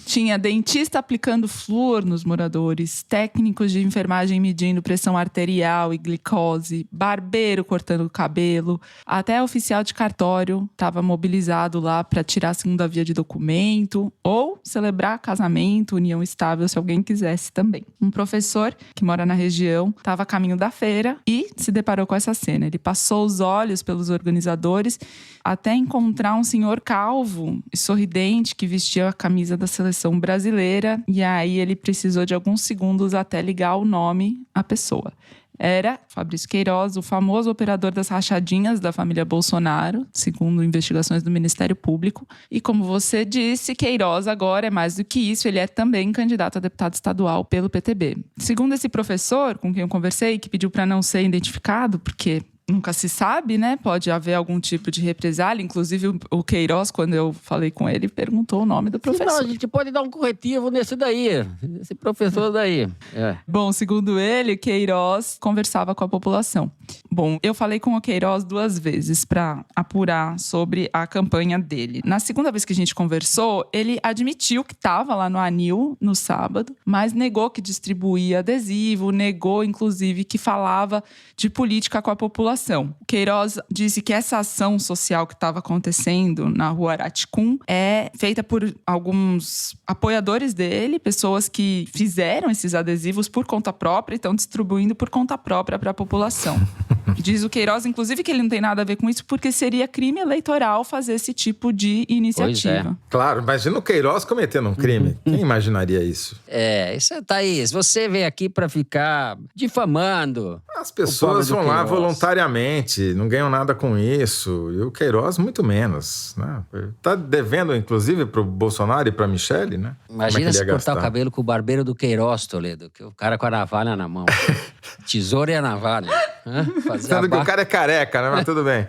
Tinha dentista aplicando flúor nos moradores, técnicos de enfermagem medindo pressão arterial e glicose, barbeiro cortando o cabelo, até oficial de cartório estava mobilizado lá para tirar a segunda via de documento ou celebrar casamento, união estável, se alguém quisesse também. Um professor que mora na região estava a caminho da feira e se deparou com essa cena. Ele passou os olhos pelos organizadores até encontrar um senhor calvo e sorridente que vestia a camisa da seleção brasileira, e aí ele precisou de alguns segundos até ligar o nome à pessoa. Era Fabrício Queiroz, o famoso operador das rachadinhas da família Bolsonaro, segundo investigações do Ministério Público. E como você disse, Queiroz agora é mais do que isso, ele é também candidato a deputado estadual pelo PTB. Segundo esse professor, com quem eu conversei, que pediu para não ser identificado, porque nunca se sabe, né? Pode haver algum tipo de represália. Inclusive, o Queiroz, quando eu falei com ele, perguntou o nome do professor. Não, a gente pode dar um corretivo nesse daí, esse professor daí. É. Bom, segundo ele, Queiroz conversava com a população. Bom, eu falei com o Queiroz 2 vezes para apurar sobre a campanha dele. Na segunda vez que a gente conversou, ele admitiu que estava lá no Anil no sábado, mas negou que distribuía adesivo, negou, inclusive, que falava de política com a população. população. O Queiroz disse que essa ação social que estava acontecendo na rua Araticum é feita por alguns apoiadores dele, pessoas que fizeram esses adesivos por conta própria e estão distribuindo por conta própria para a população. Diz o Queiroz, inclusive, que ele não tem nada a ver com isso, porque seria crime eleitoral fazer esse tipo de iniciativa. Pois é. Claro, imagina o Queiroz cometendo um crime. Quem imaginaria isso? Isso é, Thaís, você veio aqui para ficar difamando. As pessoas vão lá voluntariamente, não ganham nada com isso. E o Queiroz, muito menos, né? Tá devendo, inclusive, pro Bolsonaro e pra Michele, né? Imagina se cortar o cabelo com o barbeiro do Queiroz, Toledo, que o cara com a navalha na mão. Tesoura e a navalha. Sendo que o cara é careca, né? Mas tudo bem.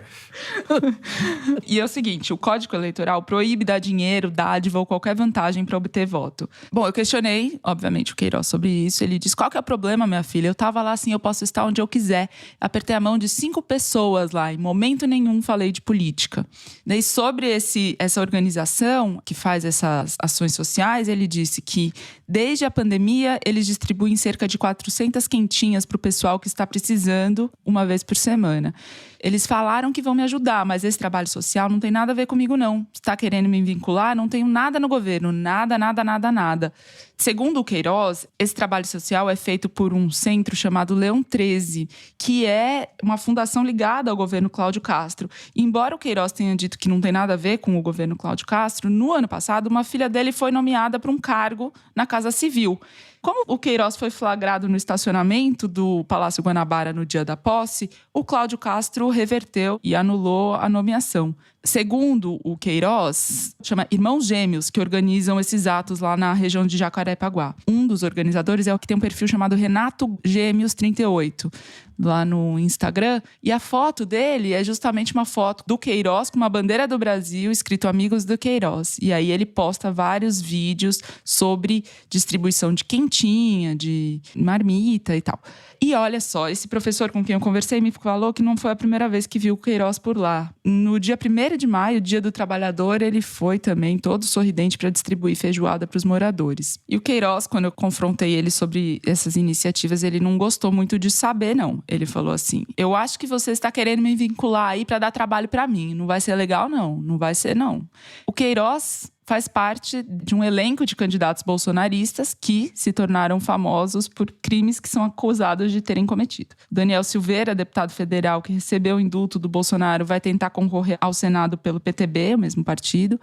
E é o seguinte, o Código Eleitoral proíbe dar dinheiro, dádiva ou qualquer vantagem para obter voto. Bom, eu questionei, obviamente, o Queiroz sobre isso. Ele disse, qual que é o problema, minha filha? Eu tava lá assim, eu posso estar onde eu quiser. Apertei a mão de 5 pessoas lá. Em momento nenhum falei de política. Daí, sobre essa organização que faz essas ações sociais, ele disse que, desde a pandemia, eles distribuem cerca de 400 quentinhas para o pessoal que está precisando, uma vez por semana. Eles falaram que vão me ajudar, mas esse trabalho social não tem nada a ver comigo, não. Se está querendo me vincular, não tenho nada no governo. Nada, nada, nada, nada. Segundo o Queiroz, esse trabalho social é feito por um centro chamado Leão 13, que é uma fundação ligada ao governo Cláudio Castro. E, embora o Queiroz tenha dito que não tem nada a ver com o governo Cláudio Castro, no ano passado, uma filha dele foi nomeada para um cargo na Casa Civil. Como o Queiroz foi flagrado no estacionamento do Palácio Guanabara no dia da posse, o Cláudio Castro reverteu e anulou a nomeação. Segundo o Queiroz, chama Irmãos Gêmeos, que organizam esses atos lá na região de Jacarepaguá. Um dos organizadores é o que tem um perfil chamado Renato Gêmeos 38, lá no Instagram. E a foto dele é justamente uma foto do Queiroz com uma bandeira do Brasil, escrito Amigos do Queiroz. E aí ele posta vários vídeos sobre distribuição de quentinha, de marmita e tal. E olha só, esse professor com quem eu conversei me falou que não foi a primeira vez que viu o Queiroz por lá. No dia 1º de maio, Dia do Trabalhador, ele foi também todo sorridente para distribuir feijoada para os moradores. E o Queiroz, quando eu confrontei ele sobre essas iniciativas, ele não gostou muito de saber, não. Ele falou assim, eu acho que você está querendo me vincular aí para dar trabalho para mim. Não vai ser legal, não. Não vai ser, não. O Queiroz faz parte de um elenco de candidatos bolsonaristas que se tornaram famosos por crimes que são acusados de terem cometido. Daniel Silveira, deputado federal que recebeu o indulto do Bolsonaro, vai tentar concorrer ao Senado pelo PTB, o mesmo partido.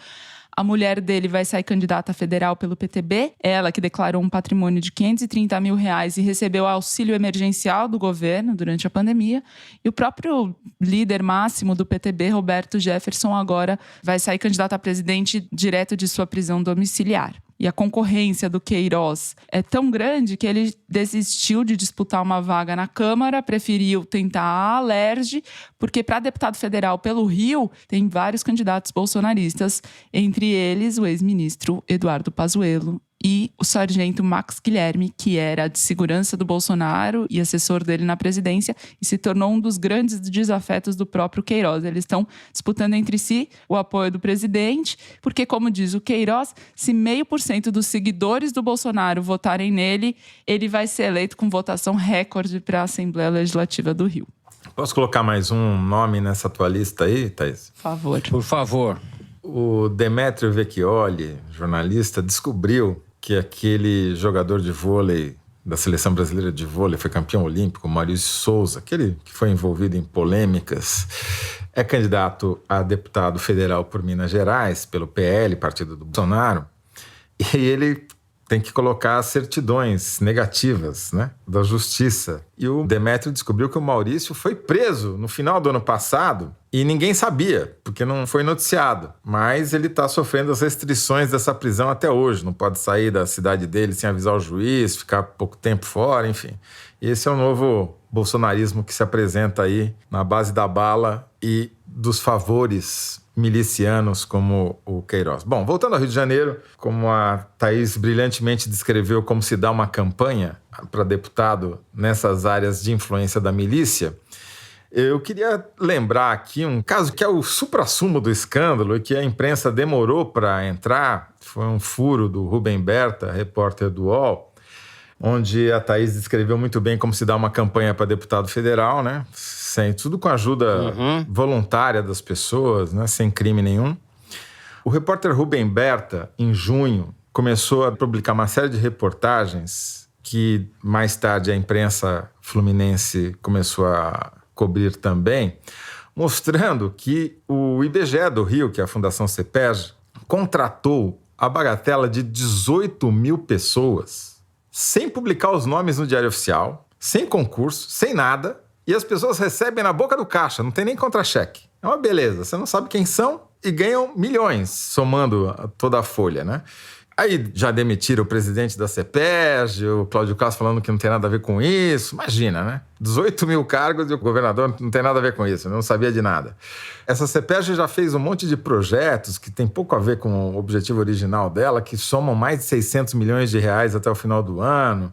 A mulher dele vai sair candidata federal pelo PTB. Ela que declarou um patrimônio de R$530 mil e recebeu auxílio emergencial do governo durante a pandemia. E o próprio líder máximo do PTB, Roberto Jefferson, agora vai sair candidato a presidente direto de sua prisão domiciliar. E a concorrência do Queiroz é tão grande que ele desistiu de disputar uma vaga na Câmara, preferiu tentar a Alerj, porque para deputado federal pelo Rio tem vários candidatos bolsonaristas, entre eles o ex-ministro Eduardo Pazuello e o sargento Max Guilherme, que era de segurança do Bolsonaro e assessor dele na presidência, e se tornou um dos grandes desafetos do próprio Queiroz. Eles estão disputando entre si o apoio do presidente, porque, como diz o Queiroz, se 0,5% dos seguidores do Bolsonaro votarem nele, ele vai ser eleito com votação recorde para a Assembleia Legislativa do Rio. Posso colocar mais um nome nessa tua lista aí, Thaís? Por favor. Por favor. O Demetrio Vecchioli, jornalista, descobriu que aquele jogador de vôlei da Seleção Brasileira de Vôlei, foi campeão olímpico, Maurício Souza, aquele que foi envolvido em polêmicas, é candidato a deputado federal por Minas Gerais, pelo PL, partido do Bolsonaro, e ele tem que colocar certidões negativas, né, da justiça. E o Demetrio descobriu que o Maurício foi preso no final do ano passado e ninguém sabia, porque não foi noticiado. Mas ele está sofrendo as restrições dessa prisão até hoje. Não pode sair da cidade dele sem avisar o juiz, ficar pouco tempo fora, enfim. Esse é o novo bolsonarismo que se apresenta aí na base da bala e dos favores milicianos como o Queiroz. Bom, voltando ao Rio de Janeiro, como a Thaís brilhantemente descreveu como se dá uma campanha para deputado nessas áreas de influência da milícia, eu queria lembrar aqui um caso que é o suprassumo do escândalo e que a imprensa demorou para entrar. Foi um furo do Rubem Berta, repórter do UOL, onde a Thaís descreveu muito bem como se dá uma campanha para deputado federal, né? Tudo com a ajuda voluntária das pessoas, né? Sem crime nenhum. O repórter Rubem Berta, em junho, começou a publicar uma série de reportagens que mais tarde a imprensa fluminense começou a cobrir também, mostrando que o IBGE do Rio, que é a Fundação CEPERJ, contratou a bagatela de 18 mil pessoas, sem publicar os nomes no Diário Oficial, sem concurso, sem nada, e as pessoas recebem na boca do caixa, não tem nem contra-cheque. É uma beleza, você não sabe quem são e ganham milhões, somando toda a folha, né? Aí já demitiram o presidente da CEPERJ, o Cláudio Castro falando que não tem nada a ver com isso. Imagina, né? 18 mil cargos e o governador não tem nada a ver com isso, não sabia de nada. Essa CEPERJ já fez um monte de projetos que tem pouco a ver com o objetivo original dela, que somam mais de 600 milhões de reais até o final do ano.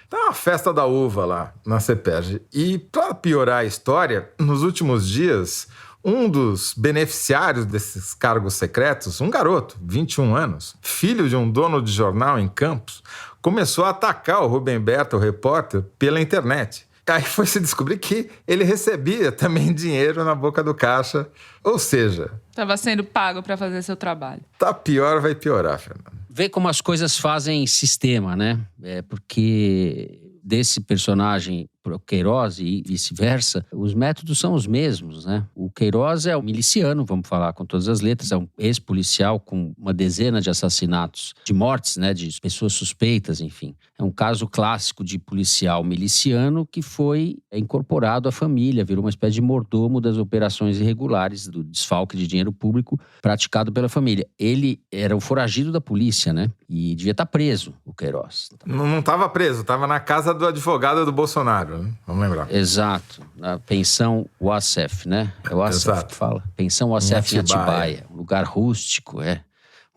Tá uma festa da uva lá na CEPERJ. E para piorar a história, nos últimos dias, um dos beneficiários desses cargos secretos, um garoto, 21 anos, filho de um dono de jornal em Campos, começou a atacar o Rubem Berta, o repórter, pela internet. Aí foi se descobrir que ele recebia também dinheiro na boca do caixa. Ou seja... Estava sendo pago para fazer seu trabalho. Tá pior, vai piorar, Fernando. Vê como as coisas fazem sistema, né? Porque desse personagem pro Queiroz e vice-versa, os métodos são os mesmos, né? O Queiroz é um miliciano, vamos falar com todas as letras, é um ex-policial com uma dezena de assassinatos, de mortes, né? De pessoas suspeitas, enfim. É um caso clássico de policial miliciano que foi incorporado à família, virou uma espécie de mordomo das operações irregulares, do desfalque de dinheiro público praticado pela família. Ele era o foragido da polícia, né? E devia estar preso, o Queiroz. Não estava preso, estava na casa do advogado do Bolsonaro. Vamos lembrar. Exato. A pensão Wassef, né? É o Wassef que fala. Pensão Wassef em Atibaia. Um lugar rústico,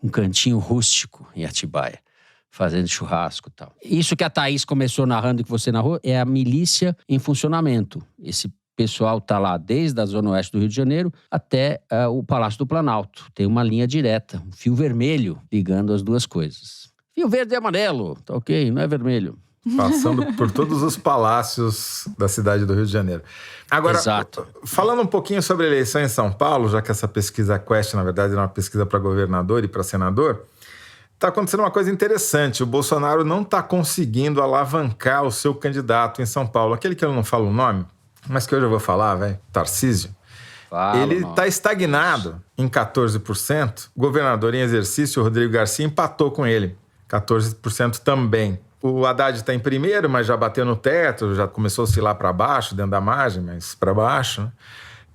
um cantinho rústico em Atibaia. Fazendo churrasco e tal. Isso que a Thaís começou narrando e que você narrou é a milícia em funcionamento. Esse pessoal tá lá desde a zona oeste do Rio de Janeiro até o Palácio do Planalto. Tem uma linha direta, um fio vermelho ligando as duas coisas. Fio verde e amarelo, tá ok? Não é vermelho. Passando por todos os palácios da cidade do Rio de Janeiro. Agora, exato. Falando um pouquinho sobre a eleição em São Paulo, já que essa pesquisa Quest, na verdade, era uma pesquisa para governador e para senador, está acontecendo uma coisa interessante. O Bolsonaro não está conseguindo alavancar o seu candidato em São Paulo. Aquele que eu não falo o nome, mas que hoje eu vou falar, Tarcísio. Ele está estagnado em 14%. O governador em exercício, o Rodrigo Garcia, empatou com ele. 14% também. O Haddad está em primeiro, mas já bateu no teto, já começou a oscilar para baixo, dentro da margem, mas para baixo, né?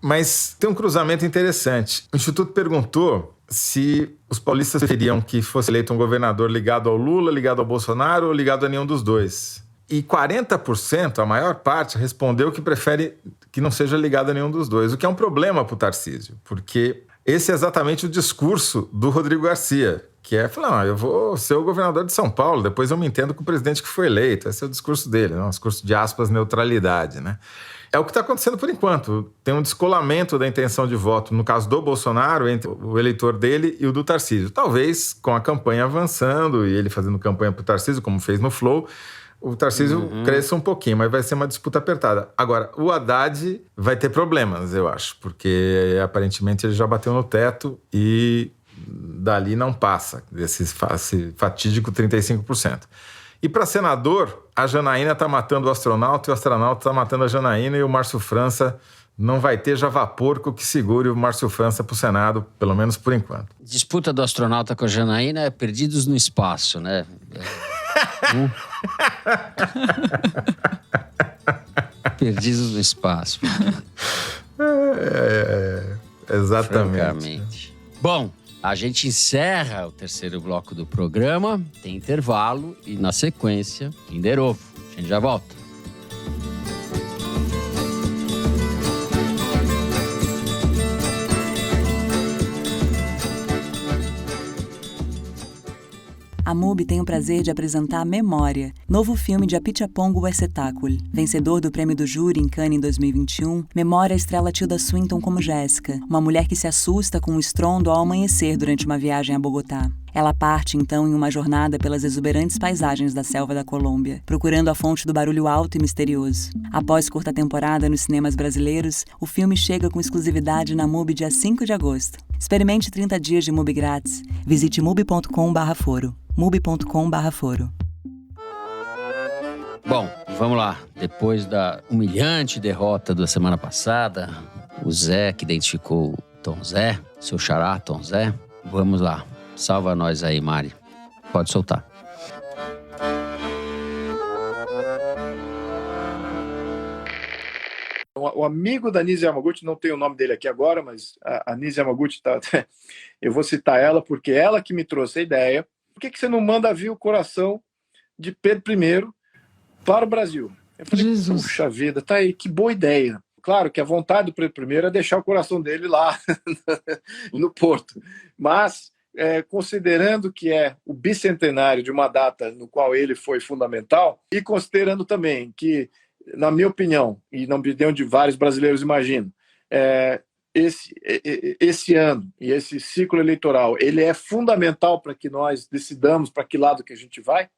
Mas tem um cruzamento interessante. O Instituto perguntou se os paulistas preferiam que fosse eleito um governador ligado ao Lula, ligado ao Bolsonaro ou ligado a nenhum dos dois. E 40%, a maior parte, respondeu que prefere que não seja ligado a nenhum dos dois, o que é um problema para o Tarcísio, porque esse é exatamente o discurso do Rodrigo Garcia, que é falar, eu vou ser o governador de São Paulo, depois eu me entendo com o presidente que foi eleito. Esse é o discurso dele, né? Um discurso de aspas, neutralidade, né? É o que está acontecendo por enquanto. Tem um descolamento da intenção de voto, no caso do Bolsonaro, entre o eleitor dele e o do Tarcísio. Talvez com a campanha avançando e ele fazendo campanha para o Tarcísio, como fez no Flow, o Tarcísio cresça um pouquinho, mas vai ser uma disputa apertada. Agora, o Haddad vai ter problemas, eu acho, porque aparentemente ele já bateu no teto e dali não passa, esse fatídico 35%. E para senador, a Janaína está matando o astronauta e o astronauta está matando a Janaína e o Márcio França não vai ter javaporco que segure o Márcio França para o Senado, pelo menos por enquanto. Disputa do astronauta com a Janaína é perdidos no espaço, né? Perdidos no espaço. Exatamente. Francamente. Bom, a gente encerra o terceiro bloco do programa, tem intervalo e, na sequência, Kinder Ovo. A gente já volta. A MUBI tem o prazer de apresentar Memória, novo filme de Apichatpong Weerasethakul. Vencedor do Prêmio do Júri em Cannes em 2021, Memória estrela Tilda Swinton como Jéssica, uma mulher que se assusta com um estrondo ao amanhecer durante uma viagem a Bogotá. Ela parte, então, em uma jornada pelas exuberantes paisagens da selva da Colômbia, procurando a fonte do barulho alto e misterioso. Após curta temporada nos cinemas brasileiros, o filme chega com exclusividade na MUBI dia 5 de agosto. Experimente 30 dias de MUBI grátis. Visite mubi.com/foro. mubi.com/foro. Bom, vamos lá. Depois da humilhante derrota da semana passada, o Zé, que identificou o Tom Zé, seu xará, Tom Zé, vamos lá. Salva nós aí, Mari. Pode soltar. O amigo da Nise Yamaguchi, não tenho o nome dele aqui agora, mas a Nise Yamaguchi, eu vou citar ela porque ela que me trouxe a ideia. Por que você não manda vir o coração de Pedro I para o Brasil? Eu falei, Jesus. Puxa vida, tá aí, que boa ideia. Claro que a vontade do Pedro I é deixar o coração dele lá no Porto, mas considerando que é o bicentenário de uma data no qual ele foi fundamental e considerando também que, na minha opinião, e na opinião de vários brasileiros imaginam, esse ano e esse ciclo eleitoral, ele é fundamental para que nós decidamos para que lado que a gente vai,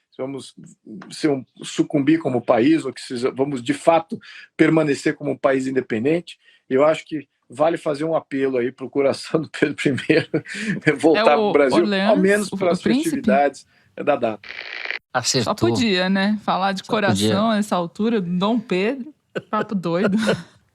se vamos sucumbir como país ou que vamos de fato permanecer como um país independente. Eu acho que vale fazer um apelo aí para o coração do Pedro I voltar para o Brasil, Orleans, ao menos para as festividades da data. Acertou. Só podia, né? Falar de coração nessa altura, do Dom Pedro, papo doido.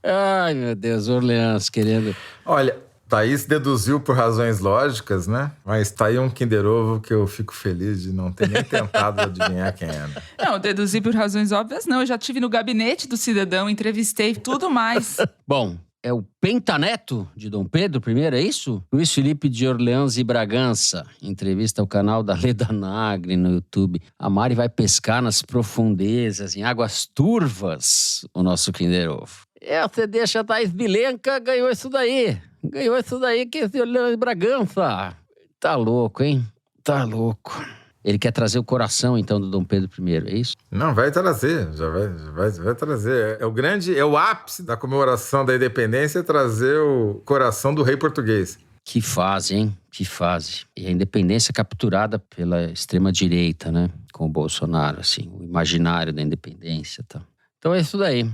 Ai, meu Deus, Orleans querendo... Olha, Thaís deduziu por razões lógicas, né? Mas tá aí um Kinder Ovo que eu fico feliz de não ter nem tentado adivinhar quem era. Não, deduzi por razões óbvias, não. Eu já estive no gabinete do cidadão, entrevistei tudo mais. Bom, é o pentaneto de Dom Pedro I, é isso? Luiz Felipe de Orleans e Bragança. Entrevista ao canal da Leda Nagre no YouTube. A Mari vai pescar nas profundezas, em águas turvas, o nosso Kinder Ovo. Você deixa a Thaís Bilenca, ganhou isso daí. Ganhou isso daí que esse Orleans e Bragança. Tá louco, hein? Tá louco. Ele quer trazer o coração, então, do Dom Pedro I, é isso? Não, vai trazer, já vai trazer. É o ápice da comemoração da independência, trazer o coração do rei português. Que fase, hein? Que fase. E a independência capturada pela extrema-direita, né? Com o Bolsonaro, assim, o imaginário da independência e tal. Então é isso daí.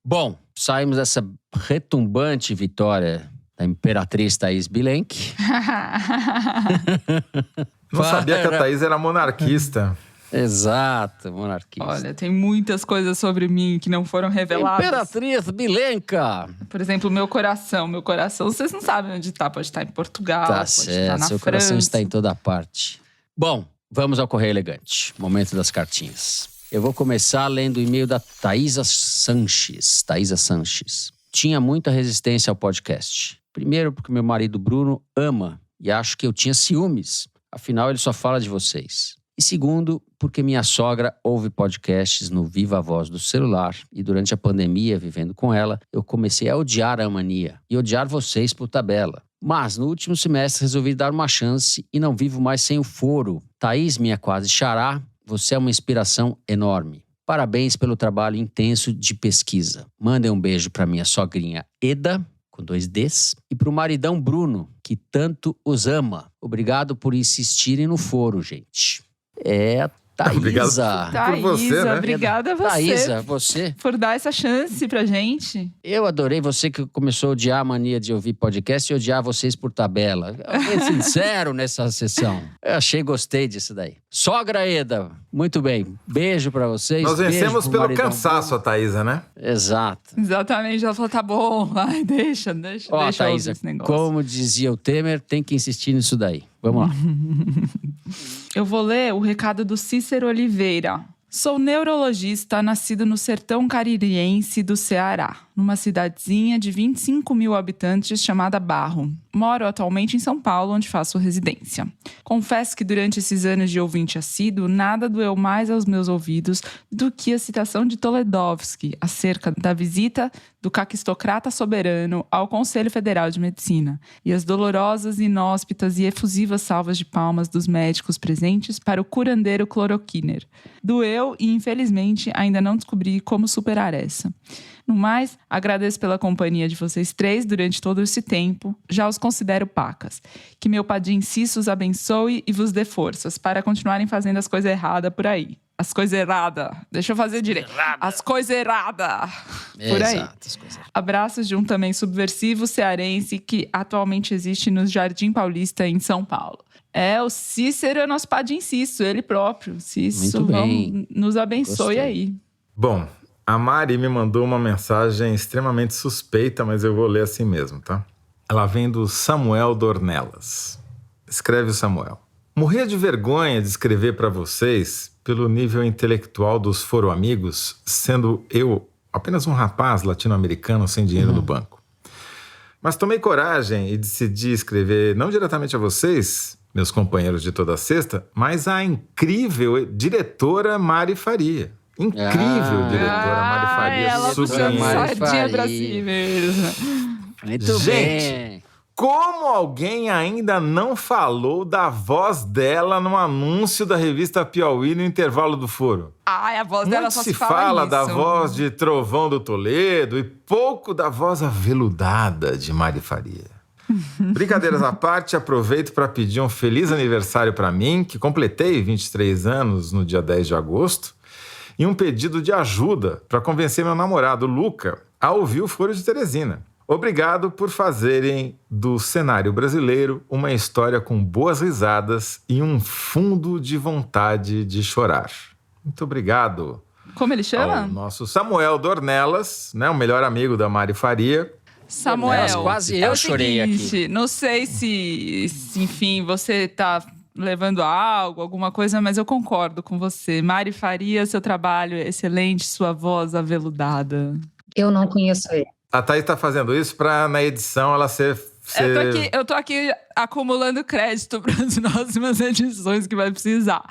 Bom, saímos dessa retumbante vitória da imperatriz Thaís Bilenque. Não sabia que a Thaís era monarquista. Exato, monarquista. Olha, tem muitas coisas sobre mim que não foram reveladas. Imperatriz Bilenca. Por exemplo, meu coração. Meu coração, vocês não sabem onde tá. Pode estar em Portugal, tá pode certo, estar na seu França. Coração está em toda parte. Bom, vamos ao Correio Elegante. Momento das cartinhas. Eu vou começar lendo o e-mail da Thaisa Sanches. Thaisa Sanches. Tinha muita resistência ao podcast. Primeiro porque meu marido Bruno ama e acho que eu tinha ciúmes. Afinal, ele só fala de vocês. E segundo, porque minha sogra ouve podcasts no Viva Voz do celular e durante a pandemia, vivendo com ela, eu comecei a odiar a mania e odiar vocês por tabela. Mas no último semestre resolvi dar uma chance e não vivo mais sem o foro. Thaís, minha quase xará, você é uma inspiração enorme. Parabéns pelo trabalho intenso de pesquisa. Mandem um beijo para minha sogrinha Eda, com 2 Ds, e para o maridão Bruno, que tanto os ama. Obrigado por insistirem no foro, gente. Thaísa. Por você, né? Obrigada a você. Thaísa, você. Por dar essa chance pra gente. Eu adorei você que começou a odiar a mania de ouvir podcast e odiar vocês por tabela. Alguém sincero nessa sessão. Gostei disso daí. Sogra Eda, muito bem. Beijo pra vocês. Nós vencemos pelo cansaço, a Thaísa, né? Exato. Exatamente. Ela falou, tá bom, vai, deixa Ó, deixa Thaísa, esse negócio. como dizia o Temer, tem que insistir nisso daí. Vamos lá. Eu vou ler o recado do Cícero Oliveira. Sou neurologista, nascido no sertão caririense do Ceará, numa cidadezinha de 25 mil habitantes chamada Barro. Moro atualmente em São Paulo, onde faço residência. Confesso que durante esses anos de ouvinte assíduo, nada doeu mais aos meus ouvidos do que a citação de Toledovsky acerca da visita do caquistocrata soberano ao Conselho Federal de Medicina e as dolorosas, inóspitas e efusivas salvas de palmas dos médicos presentes para o curandeiro cloroquiner. Doeu e, infelizmente, ainda não descobri como superar essa. No mais, Agradeço pela companhia de vocês três durante todo esse tempo. Já os considero pacas. Que meu Padim Cisso os abençoe e vos dê forças para continuarem fazendo as coisas erradas por aí. As coisas erradas. Deixa eu fazer direito. As coisas erradas. Por aí. Exato, as coisas. Abraços de um também subversivo cearense que atualmente existe no Jardim Paulista, em São Paulo. O Cícero é nosso Padim Cisso, ele próprio. Cisso, Muito bem. nos abençoe. Gostei. Aí. Bom, a Mari me mandou uma mensagem extremamente suspeita, mas eu vou ler assim mesmo, tá? Ela vem do Samuel Dornelas. Escreve o Samuel. Morria de vergonha de escrever para vocês pelo nível intelectual dos Foro Amigos, sendo eu apenas um rapaz latino-americano sem dinheiro no banco. Mas tomei coragem e decidi escrever não diretamente a vocês, meus companheiros de toda sexta, mas a incrível diretora Mari Faria. Incrível diretora Mari Faria. Ela puxando sardinha pra si mesmo. Muito bem. Como alguém ainda não falou da voz dela no anúncio da revista Piauí no intervalo do foro? A voz dela só se fala da voz de Trovão do Toledo e pouco da voz aveludada de Mari Faria. Brincadeiras à parte, aproveito para pedir um feliz aniversário para mim, que completei 23 anos no dia 10 de agosto, e um pedido de ajuda para convencer meu namorado, Luca, a ouvir o Foro de Teresina. Obrigado por fazerem do cenário brasileiro uma história com boas risadas e um fundo de vontade de chorar. Muito obrigado. Como ele chama? Ao nosso Samuel Dornelas, né, o melhor amigo da Mari Faria. Samuel, quase eu chorei aqui. Não sei se, enfim, você tá levando algo, alguma coisa, mas eu concordo com você. Mari Faria, seu trabalho é excelente, sua voz aveludada. Eu não conheço ele. A Thaís tá fazendo isso pra, na edição, ela ser... Eu tô aqui acumulando crédito para as próximas edições que vai precisar.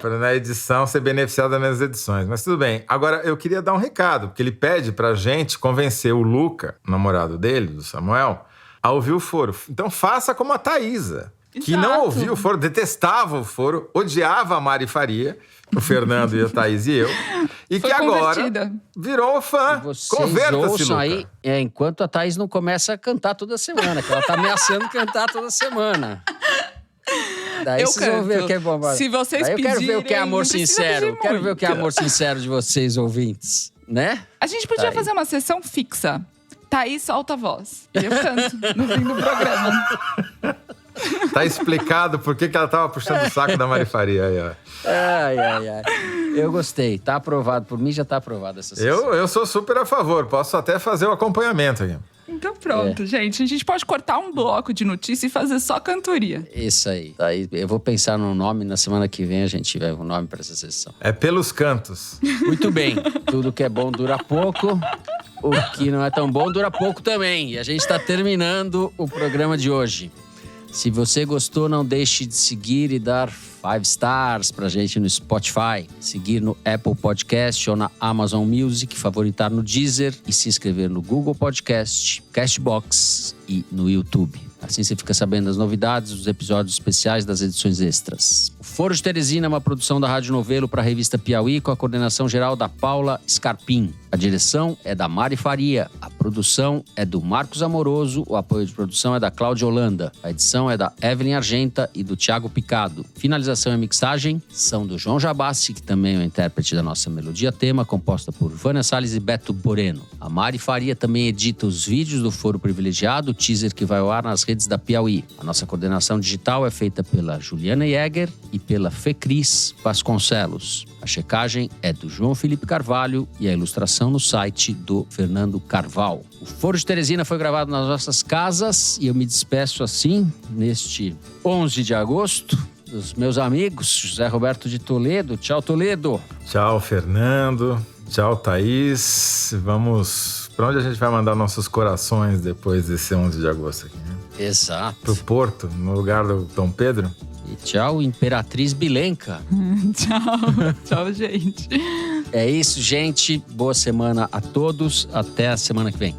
Pra na edição ser beneficiado das minhas edições. Mas tudo bem. Agora, eu queria dar um recado, porque ele pede pra gente convencer o Luca, o namorado dele, do Samuel, a ouvir o Foro. Então faça como a Thaísa, que não ouvia o Foro, detestava o Foro, odiava a Mari Faria, o Fernando e a Thaís e eu, e foi que agora virou fã. Converta-se, Luca. Aí, enquanto a Thaís não começa a cantar toda semana, que ela tá ameaçando cantar toda semana. Daí eu vocês vão ver o que é bom. Se vocês pedirem, eu quero ver o que é amor sincero. Quero ver o que é amor sincero de vocês, ouvintes. Né? A gente podia fazer uma sessão fixa. Thaís solta a voz. E eu canto no fim do programa. Tá explicado por que ela tava puxando o saco da Mari Faria aí, ó. Ai. Eu gostei. Tá aprovado. Por mim já tá aprovado essa sessão. Eu sou super a favor. Posso até fazer o acompanhamento aqui. Então pronto, gente. A gente pode cortar um bloco de notícia e fazer só cantoria. Isso aí. Aí eu vou pensar no nome. Na semana que vem a gente tiver um nome para essa sessão. É Pelos Cantos. Muito bem. Tudo que é bom dura pouco. O que não é tão bom dura pouco também. E a gente está terminando o programa de hoje. Se você gostou, não deixe de seguir e dar 5 stars pra gente no Spotify, seguir no Apple Podcast ou na Amazon Music, favoritar no Deezer e se inscrever no Google Podcast, Castbox e no YouTube. Assim você fica sabendo das novidades, dos episódios especiais, das edições extras. O Foro de Teresina é uma produção da Rádio Novelo para a revista Piauí, com a coordenação geral da Paula Scarpim. A direção é da Mari Faria. A produção é do Marcos Amoroso. O apoio de produção é da Cláudia Holanda. A edição é da Evelyn Argenta e do Thiago Picado. Finalização e mixagem são do João Jabassi, que também é o intérprete da nossa melodia tema, composta por Vânia Salles e Beto Boreno. A Mari Faria também edita os vídeos do Foro Privilegiado, o teaser que vai ao ar nas redes da Piauí. A nossa coordenação digital é feita pela Juliana Jäger e pela Fecris Vasconcelos. A checagem é do João Felipe Carvalho e a ilustração no site do Fernando Carval. O Foro de Teresina foi gravado nas nossas casas e eu me despeço assim, neste 11 de agosto, dos meus amigos José Roberto de Toledo. Tchau, Toledo. Tchau, Fernando. Tchau, Thaís. Vamos... Para onde a gente vai mandar nossos corações depois desse 11 de agosto aqui, né? Exato. Pro Porto, no lugar do Dom Pedro. E tchau, Imperatriz Bilenca. Tchau, gente. É isso, gente. Boa semana a todos. Até a semana que vem.